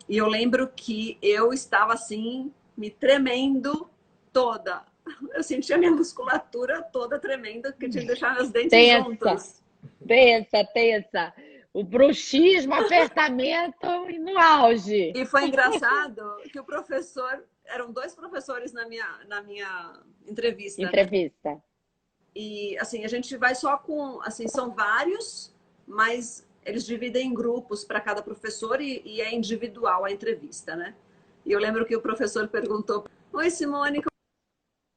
eu lembro que eu estava assim, me tremendo toda. Eu sentia minha musculatura toda tremenda, porque tinha que deixar meus dentes juntos. Tensa. O bruxismo, apertamento e no auge. E foi engraçado que o professor... Eram 2 professores na minha entrevista. Entrevista. Né? E, assim, a gente vai só com... Assim, são vários, mas eles dividem em grupos para cada professor e é individual a entrevista, né? E eu lembro que o professor perguntou: oi, Simone,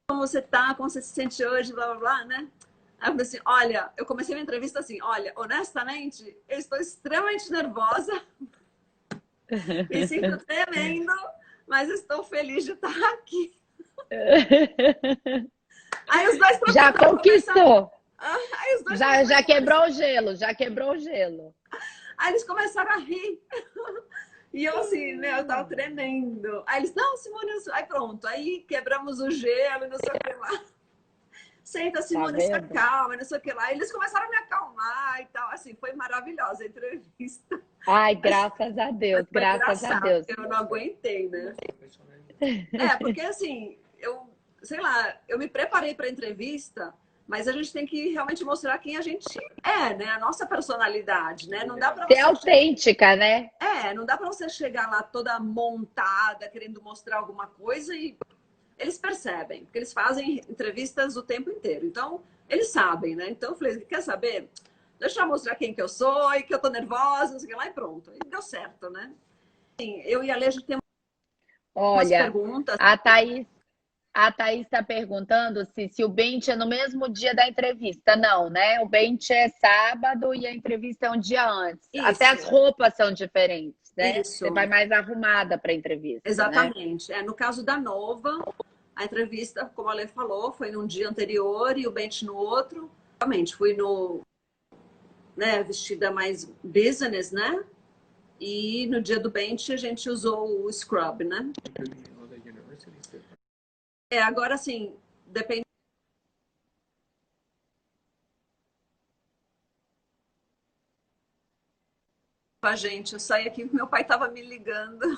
como você tá? Como você se sente hoje? Blá, blá, blá, né? Aí eu falei assim, olha, eu comecei minha entrevista assim, olha, honestamente, eu estou extremamente nervosa, me sinto tremendo, mas estou feliz de estar aqui. Aí os 2 professores já conquistou. Aí os 2 já quebrou o gelo, já quebrou o gelo. Aí eles começaram a rir. E eu assim, eu tava tremendo. Aí eles, não, Simone, aí pronto. Aí quebramos o gelo e não sei o que lá. Senta, Simone, se acalma, não sei o que lá. E eles começaram a me acalmar e tal. Assim, foi maravilhosa a entrevista. Ai, graças a Deus, graças a Deus. Eu não aguentei, né? Porque assim, sei lá, eu me preparei para a entrevista, mas a gente tem que realmente mostrar quem a gente é, né? A nossa personalidade, né? Não dá para ser autêntica, né? Não dá para você chegar lá toda montada, querendo mostrar alguma coisa e eles percebem, porque eles fazem entrevistas o tempo inteiro. Então, eles sabem, né? Então, eu falei, quer saber? Deixa eu mostrar quem que eu sou e que eu tô nervosa, não sei o que lá, e pronto. E deu certo, né? Assim, eu e a Lê, a gente tem umas perguntas. A Thaís está perguntando se o bench é no mesmo dia da entrevista. Não, né? O bench é sábado e a entrevista é um dia antes. Isso. Até as roupas são diferentes, né? Isso. Você vai mais arrumada para a entrevista. Exatamente. Né? No caso da Nova, a entrevista, como a Lê falou, foi num dia anterior e o bench no outro. Realmente, fui vestida mais business, né? E no dia do bench a gente usou o scrub, né? Agora assim, depende. A gente, eu saí aqui, meu pai estava me ligando.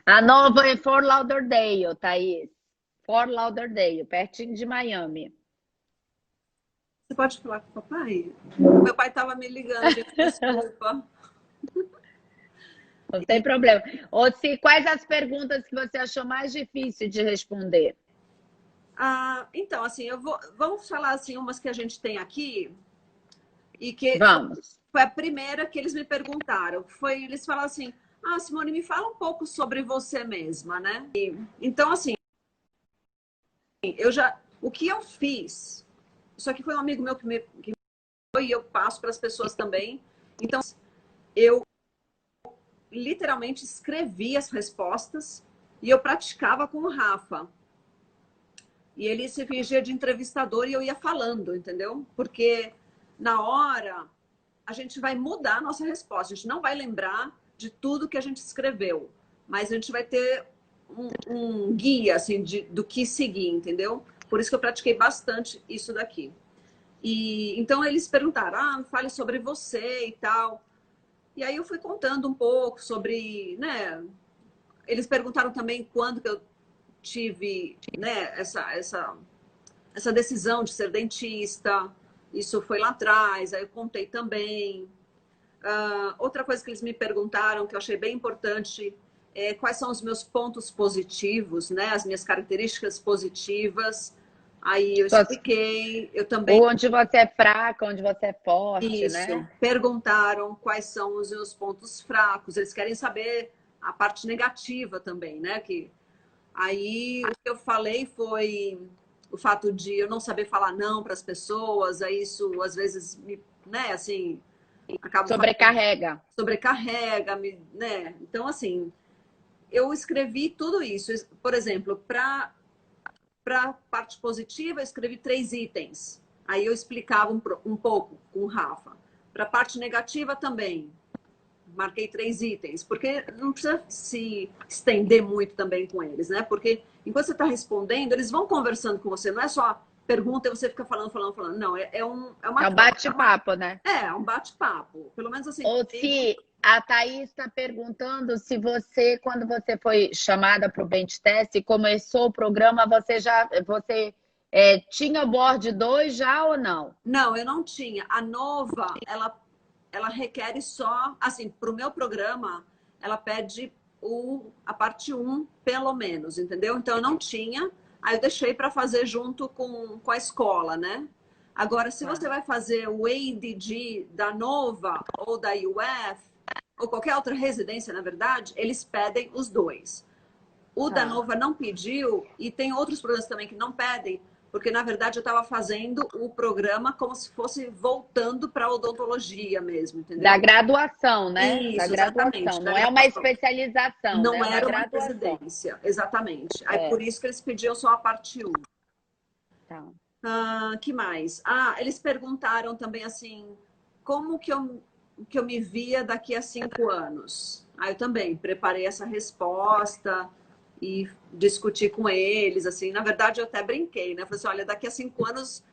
A Nova é Fort Lauderdale, Thaís. Fort Lauderdale, pertinho de Miami. Você pode falar com o papai? Meu pai estava me ligando, gente, desculpa. Não tem problema. Quais as perguntas que você achou mais difícil de responder? Então, assim, vamos falar assim, umas que a gente tem aqui. E que Vamos. Foi a primeira que eles me perguntaram. Eles falaram assim, Simone, me fala um pouco sobre você mesma, né? Então, assim, o que eu fiz, isso aqui foi um amigo meu que me e eu passo para as pessoas também. Então, eu literalmente escrevi as respostas e eu praticava com o Rafa. E ele se fingia de entrevistador e eu ia falando, entendeu? Porque na hora a gente vai mudar a nossa resposta. A gente não vai lembrar de tudo que a gente escreveu, mas a gente vai ter um guia assim, do que seguir, entendeu? Por isso que eu pratiquei bastante isso daqui. E então eles perguntaram, fale sobre você e tal. E aí eu fui contando um pouco sobre, né? Eles perguntaram também quando que eu tive, né, essa decisão de ser dentista. Isso foi lá atrás, aí eu contei também. Outra coisa que eles me perguntaram, que eu achei bem importante, quais são os meus pontos positivos, né? As minhas características positivas. Aí eu expliquei, eu também... Onde você é fraca, onde você é forte, Isso. Né? Perguntaram quais são os meus pontos fracos. Eles querem saber a parte negativa também, né? Aí o que eu falei foi o fato de eu não saber falar não para as pessoas, aí isso às vezes me, né, assim, acaba Sobrecarrega. sobrecarrega, me, né? Então, assim, eu escrevi tudo isso. Por exemplo, para a parte positiva, eu escrevi 3 itens. Aí eu explicava um pouco com o Rafa. Para a parte negativa também, marquei 3 itens, porque não precisa se estender muito também com eles, né? Porque enquanto você está respondendo, eles vão conversando com você, não é só pergunta e você fica falando, falando, falando. Não, é uma É um bate-papo, né? é um bate-papo. Pelo menos assim. Ou se a Thaís está perguntando se você, quando você foi chamada para o Bench Test e começou o programa, você tinha o board 2 já ou não? Não, eu não tinha. A Nova, ela requer só, assim, para o meu programa, ela pede a parte 1, pelo menos, entendeu? Então eu não tinha, aí eu deixei para fazer junto com a escola, né? Agora, se você vai fazer o ADD da Nova ou da UF, ou qualquer outra residência, na verdade, eles pedem os 2. O da Nova não pediu, e tem outros programas também que não pedem, porque na verdade eu estava fazendo o programa como se fosse voltando para a odontologia mesmo, entendeu? Da graduação, né? Isso, Da graduação. exatamente. Não é uma especialização, não né? era uma graduação. residência, exatamente. Aí por isso que eles pediam só a parte 1. Tá. Que mais? Eles perguntaram também assim, como que eu me via daqui a 5 anos? Aí eu também preparei essa resposta e discuti com eles, assim, na verdade eu até brinquei, né? Falei assim, olha, daqui a 5 anos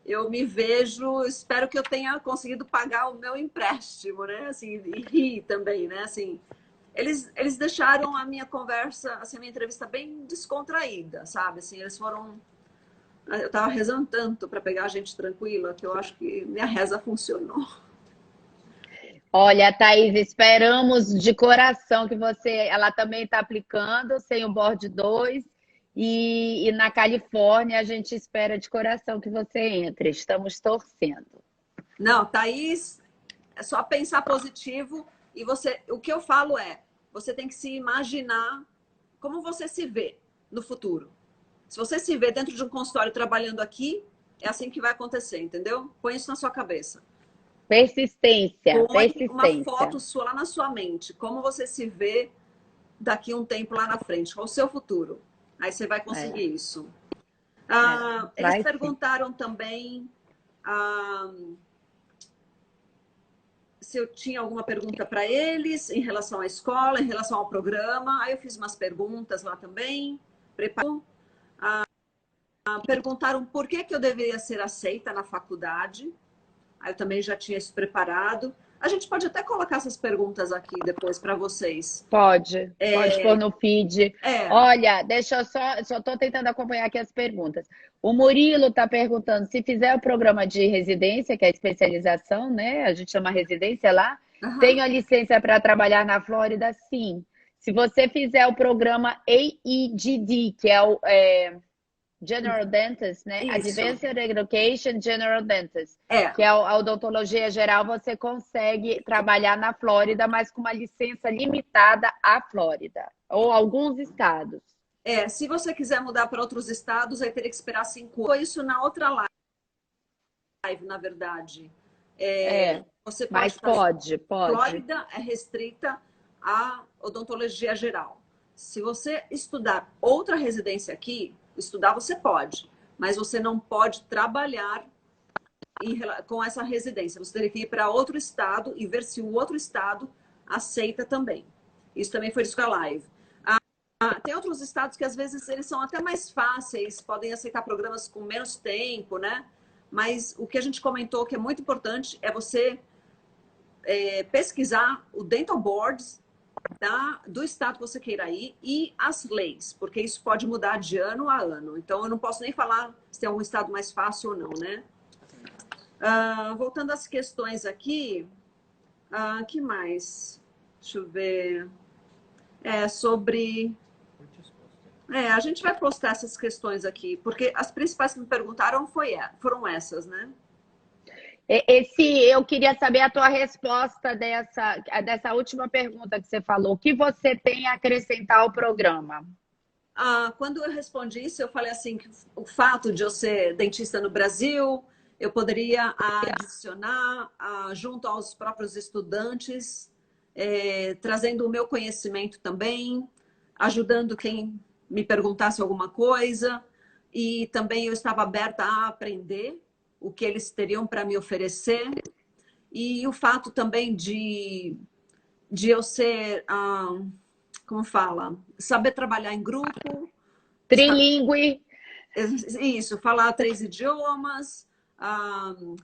eu me vejo, espero que eu tenha conseguido pagar o meu empréstimo, né? Assim, e rir também, né? Assim, eles deixaram a minha conversa, assim, a minha entrevista bem descontraída, sabe? Assim, eles foram... Eu tava rezando tanto para pegar a gente tranquila que eu acho que minha reza funcionou. Olha, Thaís, esperamos de coração que ela também está aplicando sem o board 2 e na Califórnia a gente espera de coração que você entre. Estamos torcendo. Não, Thaís, é só pensar positivo e o que eu falo é, você tem que se imaginar como você se vê no futuro. Se você se vê dentro de um consultório trabalhando aqui, é assim que vai acontecer, entendeu? Põe isso na sua cabeça. Persistência, Põe persistência. uma foto sua lá na sua mente. Como você se vê daqui a um tempo lá na frente. Qual o seu futuro? Aí você vai conseguir isso. Eles perguntaram também se eu tinha alguma pergunta para eles em relação à escola, em relação ao programa. Aí eu fiz umas perguntas lá também. Perguntaram por que eu deveria ser aceita na faculdade. Aí eu também já tinha isso preparado. A gente pode até colocar essas perguntas aqui depois para vocês. Pode pôr no feed. Olha, deixa eu só estou tentando acompanhar aqui as perguntas. O Murilo está perguntando se fizer o programa de residência, que é a especialização, né? A gente chama residência lá. Tenho a licença para trabalhar na Flórida? Sim. Se você fizer o programa AEDD, que é o General Dentist, né? Isso. Advanced Education General Dentist, que é a odontologia geral, você consegue trabalhar na Flórida, mas com uma licença limitada à Flórida, ou alguns estados. Se você quiser mudar para outros estados, aí teria que esperar 5 anos. Foi isso na outra live, na verdade. Você pode mas pode. Flórida é restrita à odontologia geral. Se você estudar outra residência aqui, estudar você pode, mas você não pode trabalhar com essa residência. Você teria que ir para outro estado e ver se o outro estado aceita também. Isso também foi isso com a live. Tem outros estados que às vezes eles são até mais fáceis, podem aceitar programas com menos tempo, né? Mas o que a gente comentou que é muito importante é você pesquisar o Dental Boards do estado que você queira ir e as leis, porque isso pode mudar de ano a ano. Então, eu não posso nem falar se tem algum estado mais fácil ou não, né? Voltando às questões aqui, que mais? Deixa eu ver. Sobre... a gente vai postar essas questões aqui, porque as principais que me perguntaram foram essas, né? Eu queria saber a tua resposta dessa última pergunta que você falou. O que você tem a acrescentar ao programa? quando eu respondi isso, eu falei assim, que o fato de eu ser dentista no Brasil, eu poderia adicionar, junto aos próprios estudantes, trazendo o meu conhecimento também, ajudando quem me perguntasse alguma coisa, e também eu estava aberta a aprender o que eles teriam para me oferecer, e o fato também de eu ser, como fala, saber trabalhar em grupo, Trilingue. isso, falar 3 idiomas,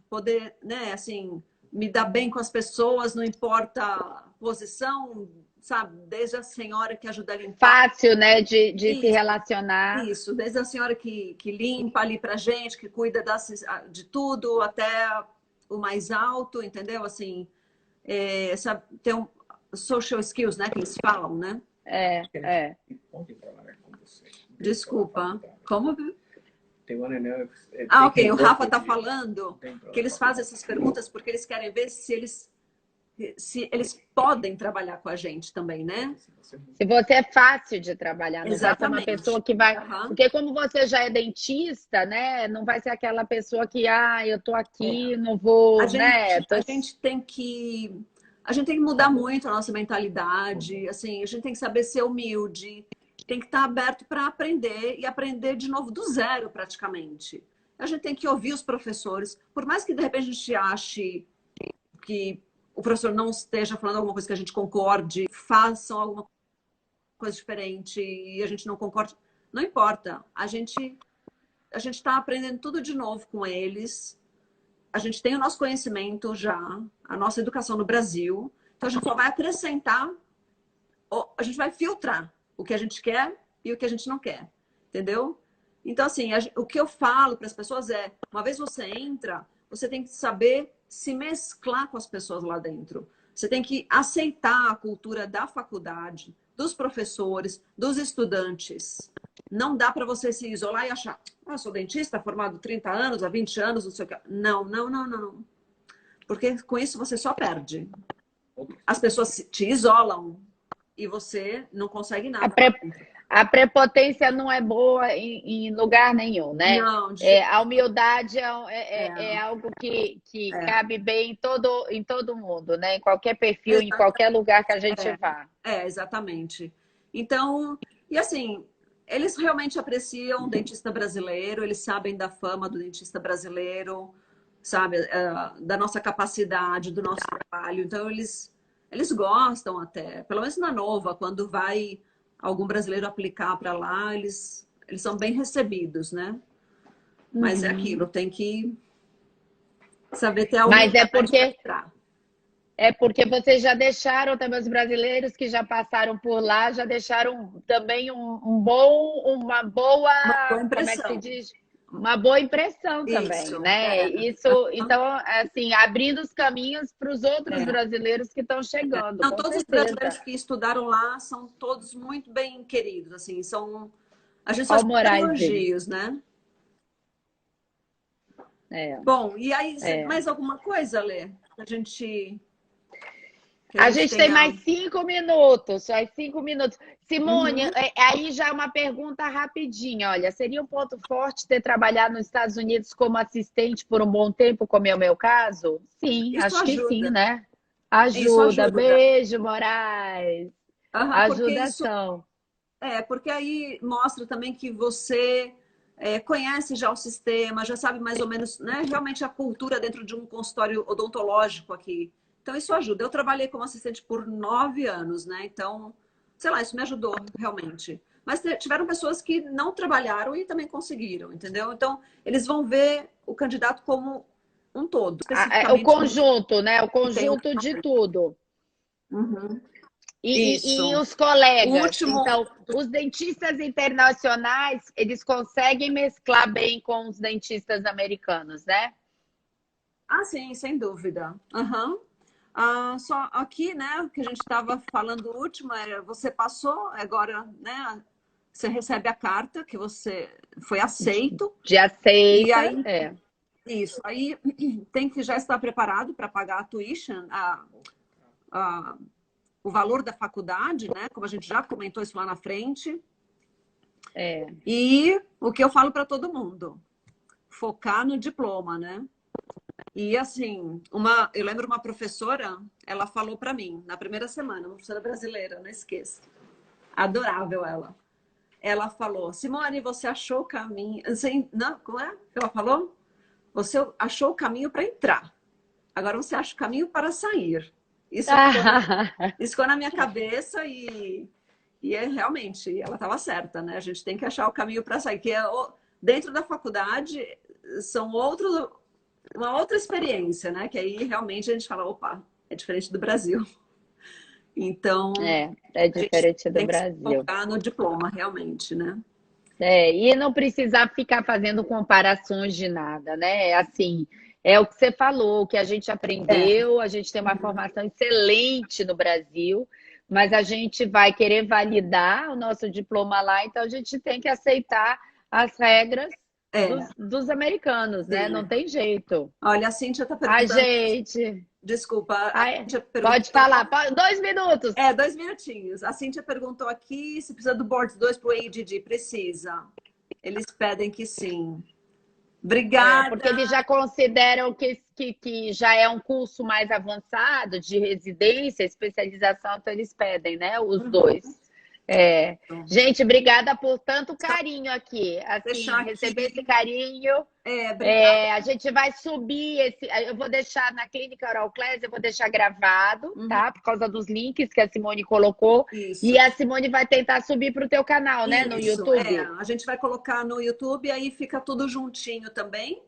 poder, né, assim, me dar bem com as pessoas, não importa a posição, sabe? Desde a senhora que ajuda a limpar. Fácil, né, de se Isso, relacionar. isso, desde a senhora que limpa ali pra gente, que cuida de tudo, até o mais alto, entendeu? Assim, sabe, tem social skills, né, que eles falam, né? Desculpa, como? Ok, o Rafa está falando que eles fazem essas perguntas porque eles querem ver se eles podem trabalhar com a gente também, né? Se você é fácil de trabalhar, não vai ser uma pessoa que vai... Porque como você já é dentista, né? Não vai ser aquela pessoa que, eu tô aqui, não vou, né? A gente tem que mudar muito a nossa mentalidade, assim, a gente tem que saber ser humilde, tem que estar aberto para aprender e aprender de novo do zero, praticamente. A gente tem que ouvir os professores, por mais que de repente a gente ache que o professor não esteja falando alguma coisa que a gente concorde, façam alguma coisa diferente e a gente não concorde, não importa. A gente está aprendendo tudo de novo com eles. A gente tem o nosso conhecimento já, a nossa educação no Brasil. Então a gente só vai acrescentar, a gente vai filtrar o que a gente quer e o que a gente não quer, entendeu? Então, assim, o que eu falo para as pessoas é, uma vez você entra, você tem que saber se mesclar com as pessoas lá dentro. Você tem que aceitar a cultura da faculdade, dos professores, dos estudantes. Não dá para você se isolar e achar, eu sou dentista, formado há 30 anos, há 20 anos, não sei o que. Não, não, não, não. Porque com isso você só perde. As pessoas te isolam e você não consegue nada. A prepotência não é boa em lugar nenhum, né? Não, a humildade é algo que cabe bem em todo mundo, né? Em qualquer perfil, exatamente. Em qualquer lugar que a gente vá. Exatamente. Então, e assim, eles realmente apreciam o dentista brasileiro, eles sabem da fama do dentista brasileiro, sabe? Da nossa capacidade, do nosso trabalho. Então, eles gostam até, pelo menos na Nova, quando vai algum brasileiro aplicar para lá, eles são bem recebidos, né? Mas é aquilo, tem que saber ter alguma coisa para porque vocês já deixaram também os brasileiros que já passaram por lá, já deixaram também uma boa impressão. Como é que se diz? Uma boa impressão também, né? Então, assim, abrindo os caminhos para os outros brasileiros que estão chegando. Não, todos os brasileiros que estudaram lá são todos muito bem queridos, assim, a gente só escuta elogios, né? Bom, e aí, mais alguma coisa, Lê? A gente tem mais 5 minutos, só 5 minutos. Simone, aí já uma pergunta rapidinha. Olha, seria um ponto forte ter trabalhado nos Estados Unidos como assistente por um bom tempo, como é o meu caso? Sim, isso acho que sim, né? Ajuda. Beijo, Moraes. Ajudação. Porque aí mostra também que você conhece já o sistema, já sabe mais ou menos, né, realmente a cultura dentro de um consultório odontológico aqui. Então, isso ajuda. Eu trabalhei como assistente por 9 anos, né? Então, sei lá, isso me ajudou realmente. Mas tiveram pessoas que não trabalharam e também conseguiram, entendeu? Então, eles vão ver o candidato como um todo. O conjunto, né? O conjunto de tudo. E os colegas? Então, os dentistas internacionais, eles conseguem mesclar bem com os dentistas americanos, né? Sim, sem dúvida. Só aqui, né, que a gente estava falando o último, você passou, agora, né, você recebe a carta que você foi aceito. De aceita, e aí, isso, aí tem que já estar preparado para pagar a tuition, o valor da faculdade, né, como a gente já comentou isso lá na frente. E o que eu falo para todo mundo, focar no diploma, né? E assim, eu lembro uma professora, ela falou para mim, na primeira semana, uma professora brasileira, não esqueço. Adorável ela. Ela falou, Simone, você achou o caminho... Assim, não, como é que ela falou? Você achou o caminho para entrar. Agora você acha o caminho para sair. Isso ficou na minha cabeça e realmente, ela estava certa, né? A gente tem que achar o caminho para sair. Que dentro da faculdade, uma outra experiência, né? Que aí realmente a gente fala, opa, é diferente do Brasil. Então, é diferente do tem que Brasil. se focar no diploma, realmente, né? E não precisar ficar fazendo comparações de nada, né? Assim, é o que você falou, o que a gente aprendeu, a gente tem uma formação excelente no Brasil, mas a gente vai querer validar o nosso diploma lá, então a gente tem que aceitar as regras dos americanos, né? Não tem jeito. Olha, a Cíntia está perguntando... gente... Desculpa, pode falar, 2 minutos. 2 minutinhos. A Cíntia perguntou aqui se precisa do Board 2 para o ADD. Precisa. Eles pedem que sim. Obrigada. Porque eles já consideram que já é um curso mais avançado de residência, especialização, então eles pedem, né? Os dois. Gente, obrigada por tanto carinho aqui. Assim, receber esse carinho. A gente vai subir eu vou deixar na Clínica Oral Class, eu vou deixar gravado, tá? Por causa dos links que a Simone colocou. Isso. E a Simone vai tentar subir para o teu canal, né? No YouTube. A gente vai colocar no YouTube, aí fica tudo juntinho também.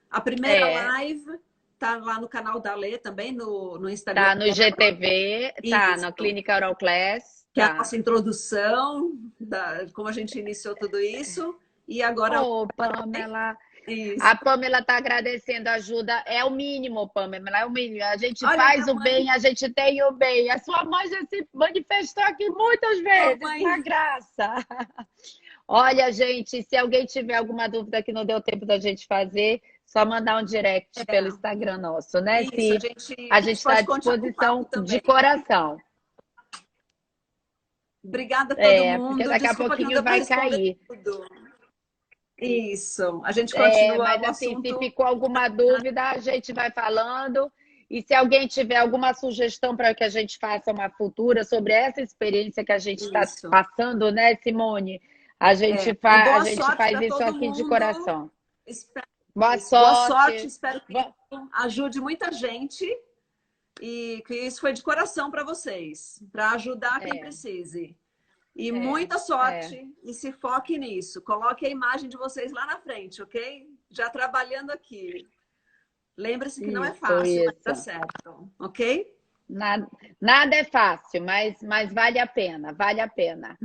A primeira live tá lá no canal da Lê também, no Instagram. Tá no IGTV, tá na Clínica Oral Class. Que é a nossa introdução, como a gente iniciou tudo isso. E agora... Pamela... Isso. A Pamela está agradecendo a ajuda. É o mínimo, Pamela, é o mínimo. A gente faz o bem, a gente tem o bem. A sua mãe já se manifestou aqui muitas vezes, na graça. Olha, gente, se alguém tiver alguma dúvida que não deu tempo da gente fazer, só mandar um direct pelo Instagram nosso, né? Isso, a gente está à disposição de coração. Obrigada a todo mundo. Porque daqui a pouquinho vai cair. Tudo. Isso. A gente continua mas assim, se ficou alguma dúvida, a gente vai falando. E se alguém tiver alguma sugestão para que a gente faça uma futura sobre essa experiência que a gente está passando, né, Simone? A gente faz isso aqui de coração. Boa sorte. Espero que ajude muita gente. E que isso foi de coração para vocês, para ajudar quem precise. E muita sorte e se foque nisso. Coloque a imagem de vocês lá na frente, ok? Já trabalhando aqui. Lembre-se que não é fácil, mas tá certo, ok? Nada é fácil, mas vale a pena, vale a pena.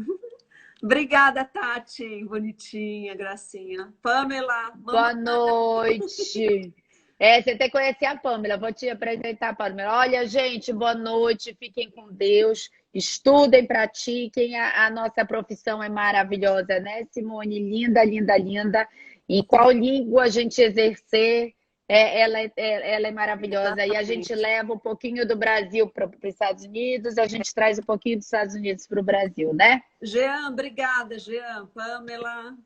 Obrigada, Tati, bonitinha, gracinha. Pamela. Boa noite. Você tem que conhecer a Pamela, vou te apresentar a Pamela. Olha, gente, boa noite, fiquem com Deus, estudem, pratiquem, a nossa profissão é maravilhosa, né, Simone? Linda, linda, linda. Em qual língua a gente exercer, ela é maravilhosa. E a gente leva um pouquinho do Brasil para os Estados Unidos, a gente traz um pouquinho dos Estados Unidos para o Brasil, né? Jean, obrigada, Jean. Pamela,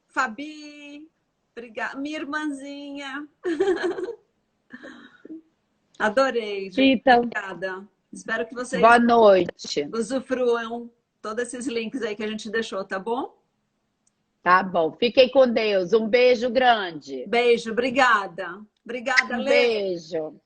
Fabi... Obrigada. Minha irmãzinha. Adorei, gente. Então, obrigada. Espero que vocês boa noite. Usufruam todos esses links aí que a gente deixou, tá bom? Tá bom. Fiquem com Deus. Um beijo grande. Beijo, obrigada. Obrigada, Lê. Beijo.